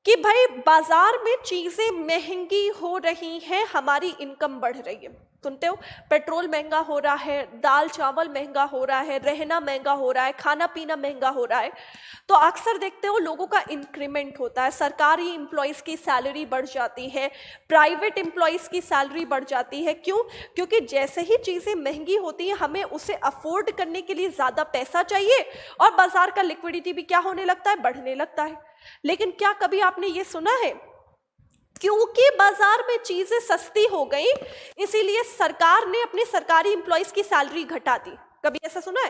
कि भाई बाजार में चीजें महंगी हो रही हैं, हमारी इनकम बढ़ रही है। सुनते हो, पेट्रोल महंगा हो रहा है, दाल चावल महंगा हो रहा है, रहना महंगा हो रहा है, खाना पीना महंगा हो रहा है, तो अक्सर देखते हो लोगों का इंक्रीमेंट होता है, सरकारी एम्प्लॉयज़ की सैलरी बढ़ जाती है, प्राइवेट एम्प्लॉयज़ की सैलरी बढ़ जाती है। क्यों, क्योंकि जैसे ही चीज़ें महंगी होती हैं हमें उसे अफोर्ड करने के लिए ज़्यादा पैसा चाहिए और बाजार का लिक्विडिटी भी क्या होने लगता है, बढ़ने लगता है। लेकिन क्या कभी आपने ये सुना है क्योंकि बाजार में चीजें सस्ती हो गई इसीलिए सरकार ने अपने सरकारी एम्प्लॉयज की सैलरी घटा दी? कभी ऐसा सुना है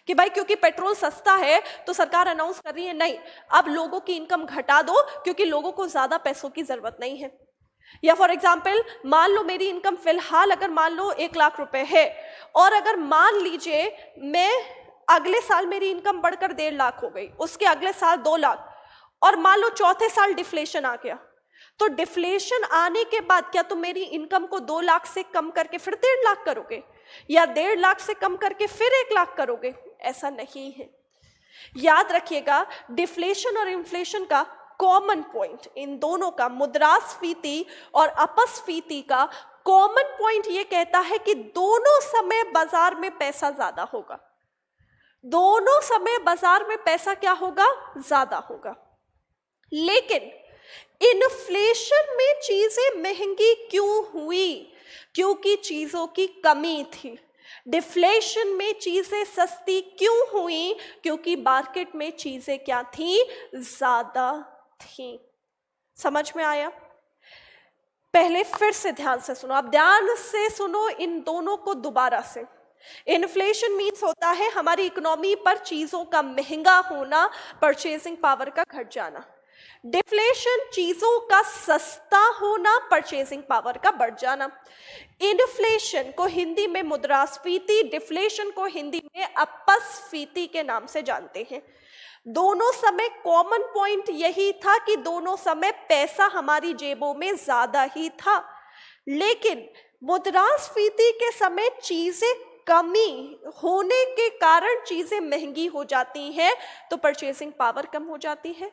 कि भाई क्योंकि पेट्रोल सस्ता है तो सरकार अनाउंस कर रही है नहीं, अब लोगों की इनकम घटा दो क्योंकि लोगों को ज्यादा पैसों की जरूरत नहीं है। या फॉर एग्जाम्पल मान लो मेरी इनकम फिलहाल अगर मान लो 1 लाख रुपए है और अगर मान लीजिए मैं अगले साल मेरी इनकम बढ़कर 1.5 लाख हो गई, उसके अगले साल 2 लाख और मान लो चौथे साल डिफ्लेशन आ गया, तो डिफ्लेशन आने के बाद क्या तुम मेरी इनकम को 2 लाख से कम करके फिर 1.5 लाख करोगे या 1.5 लाख से कम करके फिर 1 लाख करोगे? ऐसा नहीं है। याद रखिएगा डिफ्लेशन और इन्फ्लेशन का कॉमन पॉइंट इन दोनों का, मुद्रास्फीति और अपस्फीति का कॉमन पॉइंट ये कहता है कि दोनों समय बाजार में पैसा ज्यादा होगा, दोनों समय बाजार में पैसा क्या होगा, ज्यादा होगा। लेकिन इन्फ्लेशन में चीजें महंगी क्यों हुई? क्योंकि चीजों की कमी थी। डिफ्लेशन में चीजें सस्ती क्यों हुई? क्योंकि मार्केट में चीजें क्या थी, ज्यादा थी। समझ में आया? पहले फिर से ध्यान से सुनो, अब ध्यान से सुनो इन दोनों को दोबारा से। इन्फ्लेशन मीन्स होता है हमारी इकोनॉमी पर चीजों का महंगा होना, परचेजिंग पावर का घट जाना। डिफ्लेशन चीजों का सस्ता होना, परचेजिंग पावर का बढ़ जाना। इन्फ्लेशन को हिंदी में मुद्रास्फीति, डिफ्लेशन को हिंदी में अपस्फीति के नाम से जानते हैं। दोनों समय कॉमन पॉइंट यही था कि दोनों समय पैसा हमारी जेबों में ज्यादा ही था, लेकिन मुद्रास्फीति के समय चीजें कमी होने के कारण चीजें महंगी हो जाती हैं, तो परचेसिंग पावर कम हो जाती है।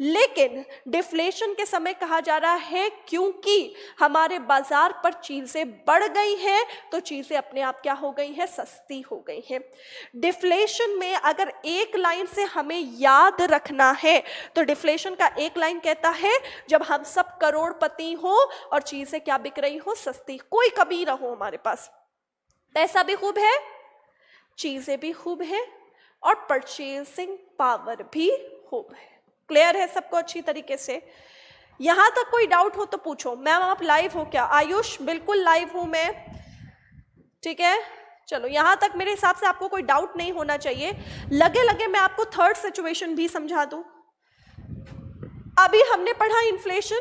लेकिन डिफ्लेशन के समय कहा जा रहा है क्योंकि हमारे बाजार पर चीजें बढ़ गई हैं, तो चीजें अपने आप क्या हो गई हैं, सस्ती हो गई हैं। डिफ्लेशन में अगर एक लाइन से हमें याद रखना है तो डिफ्लेशन का एक लाइन कहता है जब हम सब करोड़पति हो और चीजें क्या बिक रही हो, सस्ती, कोई कमी ना हो, हमारे पास पैसा भी खूब है, चीजें भी खूब है और परचेसिंग पावर भी खूब है। क्लियर है सबको अच्छी तरीके से? यहां तक कोई डाउट हो तो पूछो। मैम आप लाइव हो क्या? आयुष बिल्कुल लाइव हूं मैं, ठीक है। चलो यहां तक मेरे हिसाब से आपको कोई डाउट नहीं होना चाहिए। लगे लगे मैं आपको थर्ड सिचुएशन भी समझा दूं। अभी हमने पढ़ा इन्फ्लेशन,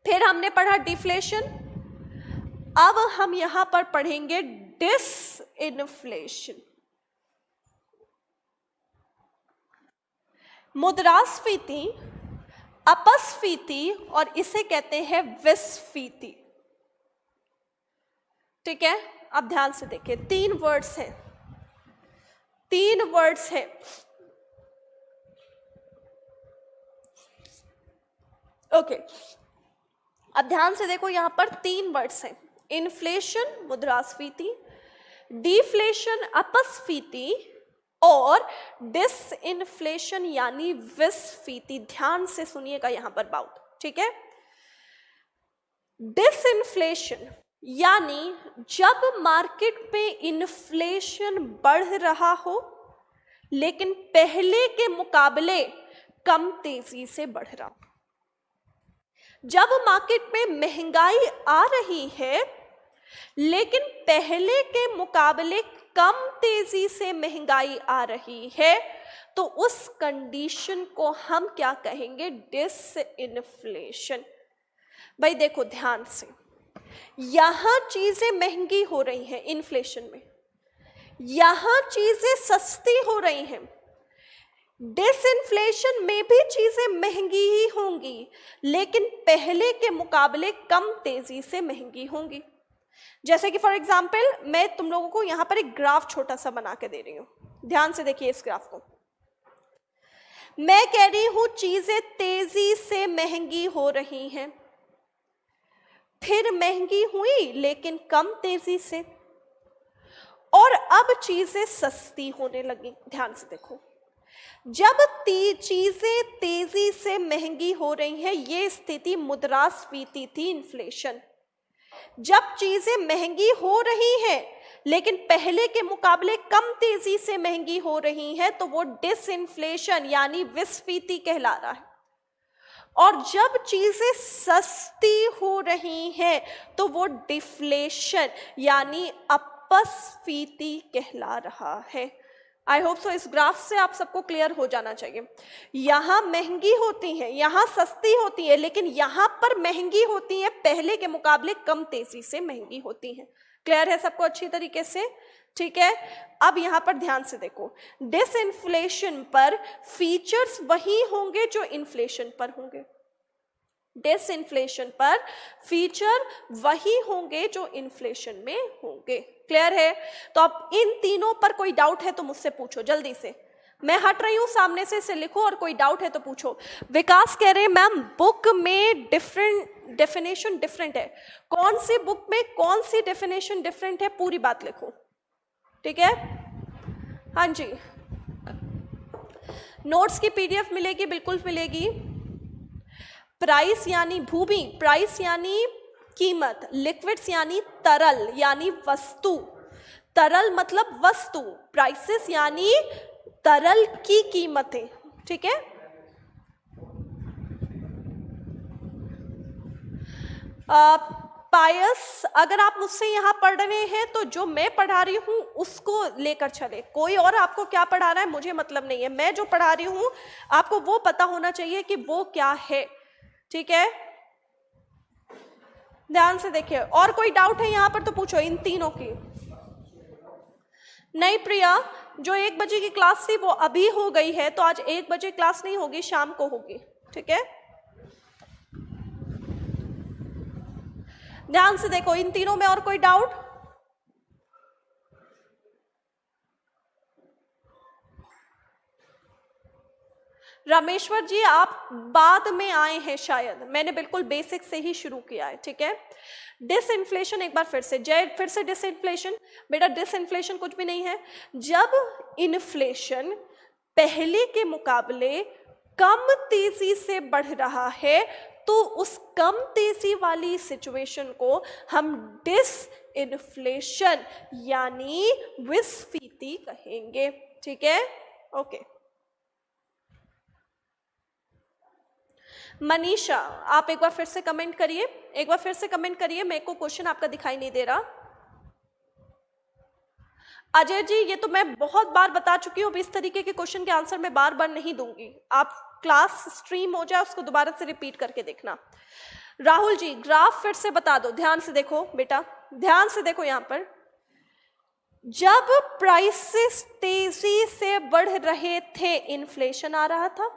फिर हमने पढ़ा डिफ्लेशन, अब हम यहां पर पढ़ेंगे डिसइन्फ्लेशन। मुद्रास्फीति, अपस्फीति और इसे कहते हैं विस्फीति। ठीक है, अब ध्यान से देखिए, तीन वर्ड्स हैं, तीन वर्ड्स हैं। ओके, अब ध्यान से देखो, यहां पर तीन वर्ड्स हैं, इन्फ्लेशन मुद्रास्फीति, डिफ्लेशन अपस्फीति और डिसइन्फ्लेशन यानी विस्फीति। ध्यान से सुनिएगा यहां पर बात, ठीक है। डिसइन्फ्लेशन यानी जब मार्केट में इन्फ्लेशन बढ़ रहा हो लेकिन पहले के मुकाबले कम तेजी से बढ़ रहा हो। जब मार्केट में महंगाई आ रही है लेकिन पहले के मुकाबले कम तेजी से महंगाई आ रही है, तो उस कंडीशन को हम क्या कहेंगे, डिसइन्फ्लेशन। भाई देखो ध्यान से, यहां चीजें महंगी हो रही हैं इन्फ्लेशन में, यहां चीजें सस्ती हो रही हैं। डिसइन्फ्लेशन में भी चीजें महंगी ही होंगी लेकिन पहले के मुकाबले कम तेजी से महंगी होंगी। जैसे कि फॉर एग्जाम्पल मैं तुम लोगों को यहां पर एक ग्राफ छोटा सा बना के दे रही हूं, ध्यान से देखिए इस ग्राफ को। मैं कह रही हूं चीजें तेजी से महंगी हो रही हैं, फिर महंगी हुई लेकिन कम तेजी से, और अब चीजें सस्ती होने लगी। ध्यान से देखो, जब चीजें तेजी से महंगी हो रही हैं, ये स्थिति मुद्रास्फीति थी, इन्फ्लेशन। जब चीजें महंगी हो रही हैं लेकिन पहले के मुकाबले कम तेजी से महंगी हो रही हैं, तो वो डिसइन्फ्लेशन यानी विस्फीति कहला रहा है। और जब चीजें सस्ती हो रही हैं तो वो डिफ्लेशन यानी अपस्फीति कहला रहा है। आई होप सो इस ग्राफ से आप सबको क्लियर हो जाना चाहिए। यहां महंगी होती है, यहां सस्ती होती है, लेकिन यहां पर महंगी होती है पहले के मुकाबले कम तेजी से महंगी होती है। क्लियर है सबको अच्छी तरीके से? ठीक है, अब यहां पर ध्यान से देखो, डिसइन्फ्लेशन पर फीचर्स वही होंगे जो इन्फ्लेशन पर होंगे। डिसइन्फ्लेशन पर फीचर वही होंगे जो इन्फ्लेशन में होंगे। क्लियर है? तो अब इन तीनों पर कोई डाउट है तो मुझसे पूछो जल्दी से। मैं हट रही हूँ सामने से, इसे लिखो और कोई डाउट है तो पूछो। विकास कह रहे हैं मैम बुक में डेफिनेशन डिफरेंट है। कौन सी बुक में कौन सी डेफिनेशन डिफरेंट है, पूरी बात लिखो, ठीक है। हाँ जी, नोट्स की पीडीएफ मिलेगी, बिल्कुल मिलेगी। प्राइस यानी भूमि, प्राइस यानी कीमत, लिक्विड्स यानी तरल यानी वस्तु, तरल मतलब वस्तु, प्राइसेस यानी तरल की कीमतें, ठीक है। पायस, अगर आप मुझसे यहाँ पढ़ रहे हैं तो जो मैं पढ़ा रही हूँ उसको लेकर चले, कोई और आपको क्या पढ़ा रहा है मुझे मतलब नहीं है, मैं जो पढ़ा रही हूँ आपको वो पता होना चाहिए कि वो क्या है, ठीक है। ध्यान से देखिए, और कोई डाउट है यहाँ पर तो पूछो इन तीनों की। नहीं प्रिया, जो 1 बजे की क्लास थी वो अभी हो गई है, तो आज 1 बजे क्लास नहीं होगी, शाम को होगी, ठीक है। ध्यान से देखो इन तीनों में और कोई डाउट? रामेश्वर जी आप बाद में आए हैं शायद, मैंने बिल्कुल बेसिक से ही शुरू किया है, ठीक है। डिसइंफ्लेशन एक बार फिर से, जय फिर से डिसइंफ्लेशन। बेटा डिसइंफ्लेशन कुछ भी नहीं है, जब इन्फ्लेशन पहले के मुकाबले कम तेजी से बढ़ रहा है तो उस कम तेजी वाली सिचुएशन को हम डिसइन्फ्लेशन यानी विस्फीति कहेंगे, ठीक है। ओके मनीषा, आप एक बार फिर से कमेंट करिए, एक बार फिर से कमेंट करिए, मेरे को क्वेश्चन आपका दिखाई नहीं दे रहा। अजय जी ये तो मैं बहुत बार बता चुकी हूँ, इस तरीके के क्वेश्चन के आंसर मैं बार बार नहीं दूंगी, आप क्लास स्ट्रीम हो जाए उसको दोबारा से रिपीट करके देखना। राहुल जी ग्राफ फिर से बता दो, ध्यान से देखो बेटा, ध्यान से देखो यहाँ पर, जब प्राइसेस तेजी से बढ़ रहे थे इन्फ्लेशन आ रहा था,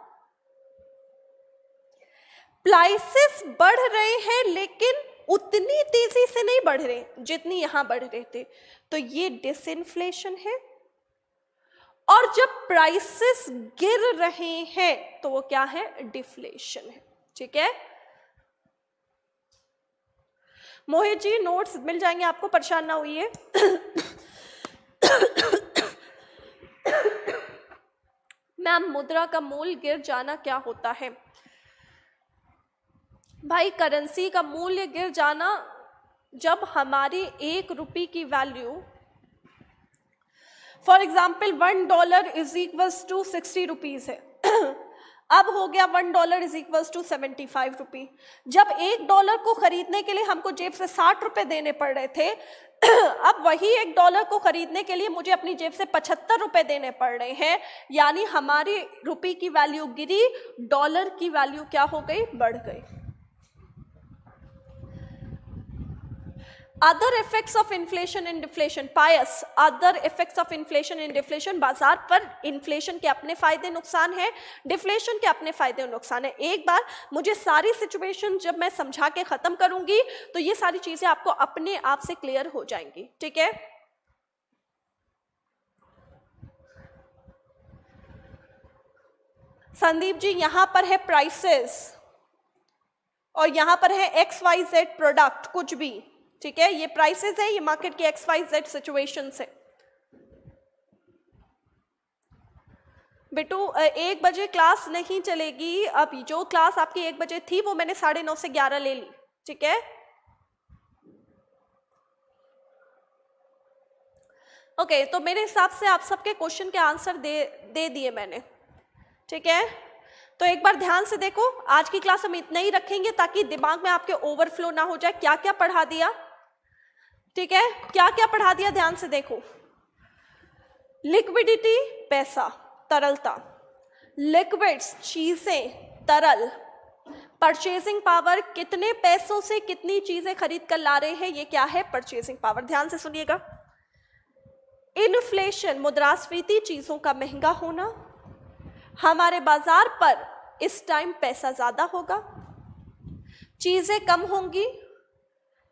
प्राइसेस बढ़ रहे हैं लेकिन उतनी तेजी से नहीं बढ़ रहे जितनी यहां बढ़ रहे थे, तो ये डिसइन्फ्लेशन है। और जब प्राइसेस गिर रहे हैं तो वो क्या है, डिफ्लेशन है, ठीक है। मोहित जी नोट्स मिल जाएंगे आपको, परेशान ना होइए। मैम मुद्रा का मूल्य गिर जाना क्या होता है? भाई करेंसी का मूल्य गिर जाना जब हमारी 1 रुपये की value, for example $1 is equals to 60 rupees है, अब हो गया $1 इज इक्वल्स टू 75 रुपी। जब $1 को खरीदने के लिए हमको जेब से 60 रुपए देने पड़ रहे थे, अब वही $1 को खरीदने के लिए मुझे अपनी जेब से 75 रुपए देने पड़ रहे हैं, यानी हमारी रुपये की वैल्यू गिरी, डॉलर की वैल्यू क्या हो गई, बढ़ गई। Other effects of inflation and deflation, पायस, other effects of inflation and deflation, बाजार पर इन्फ्लेशन के अपने फायदे नुकसान है, डिफ्लेशन के अपने फायदे और नुकसान है। एक बार मुझे सारी सिचुएशन जब मैं समझा के खत्म करूंगी तो ये सारी चीजें आपको अपने आप से क्लियर हो जाएंगी, ठीक है। संदीप जी यहां पर है प्राइसेस और यहां पर है XYZ प्रोडक्ट, कुछ भी, ठीक है। ये प्राइसेस है, ये मार्केट की XYZ सिचुएशन है। बेटू 1 बजे क्लास नहीं चलेगी, अब जो क्लास आपकी 1 बजे थी वो मैंने 9:30 से 11 ले ली, ठीक है। ओके तो मेरे हिसाब से आप सबके क्वेश्चन के आंसर दे दिए मैंने, ठीक है। तो एक बार ध्यान से देखो, आज की क्लास हम इतना ही रखेंगे ताकि दिमाग में आपके ओवरफ्लो ना हो जाए। क्या क्या पढ़ा दिया, ठीक है, क्या क्या पढ़ा दिया, ध्यान से देखो। लिक्विडिटी पैसा, तरलता, लिक्विड्स चीजें, तरल, परचेसिंग पावर, कितने पैसों से कितनी चीजें खरीद कर ला रहे हैं, ये क्या है, परचेसिंग पावर। ध्यान से सुनिएगा। इन्फ्लेशन मुद्रास्फीति, चीजों का महंगा होना, हमारे बाजार पर इस टाइम पैसा ज्यादा होगा, चीजें कम होंगी,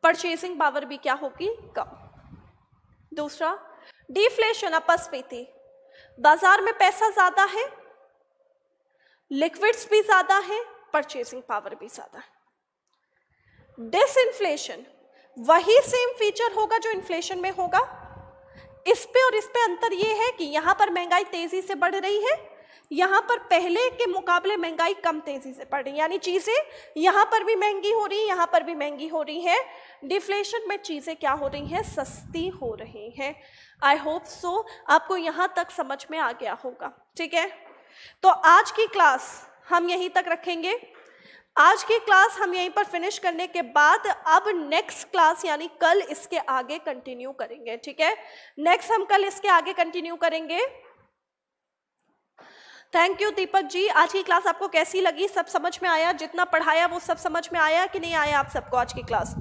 परचेसिंग पावर भी क्या होगी, कम। दूसरा डिफ्लेशन, अपस्फीति, बाजार में पैसा ज्यादा है, लिक्विड्स भी ज्यादा है, परचेसिंग पावर भी ज्यादा है। डिसइंफ्लेशन वही सेम फीचर होगा जो इन्फ्लेशन में होगा। इस पे और इस पे अंतर ये है कि यहां पर महंगाई तेजी से बढ़ रही है, यहां पर पहले के मुकाबले महंगाई कम तेजी से बढ़ रही है, यानी चीजें यहां पर भी महंगी हो रही है, यहां पर भी महंगी हो रही है। डिफ्लेशन में चीजें क्या हो रही हैं, सस्ती हो रही हैं। आई होप सो आपको यहां तक समझ में आ गया होगा। ठीक है, तो आज की क्लास हम यहीं तक रखेंगे। आज की क्लास हम यहीं पर फिनिश करने के बाद अब नेक्स्ट क्लास यानी कल इसके आगे कंटिन्यू करेंगे। ठीक है, नेक्स्ट हम कल इसके आगे कंटिन्यू करेंगे। Thank you Deepak ji. आज की क्लास आपको कैसी लगी, सब समझ में आया? जितना पढ़ाया वो सब समझ में आया कि नहीं आया आप सबको आज की क्लास?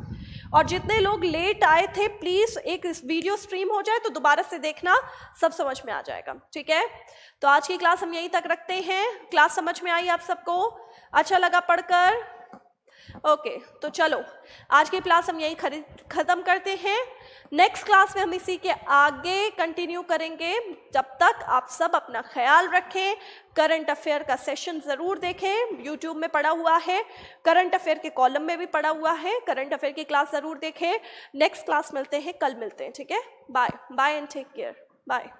और जितने लोग लेट आए थे प्लीज एक वीडियो स्ट्रीम हो जाए तो दोबारा से देखना, सब समझ में आ जाएगा। ठीक है, तो आज की क्लास हम यहीं तक रखते हैं। क्लास समझ में आई आप सबको? अच्छा लगा पढ़कर? ओके, तो चलो आज की क्लास हम यहीं खत्म करते हैं। नेक्स्ट क्लास में हम इसी के आगे कंटिन्यू करेंगे। जब तक आप सब अपना ख्याल रखें। करंट अफेयर का सेशन ज़रूर देखें, यूट्यूब में पड़ा हुआ है, करंट अफेयर के कॉलम में भी पड़ा हुआ है। करंट अफेयर की क्लास ज़रूर देखें। नेक्स्ट क्लास मिलते हैं, कल मिलते हैं। ठीक है, bye bye and take care, bye.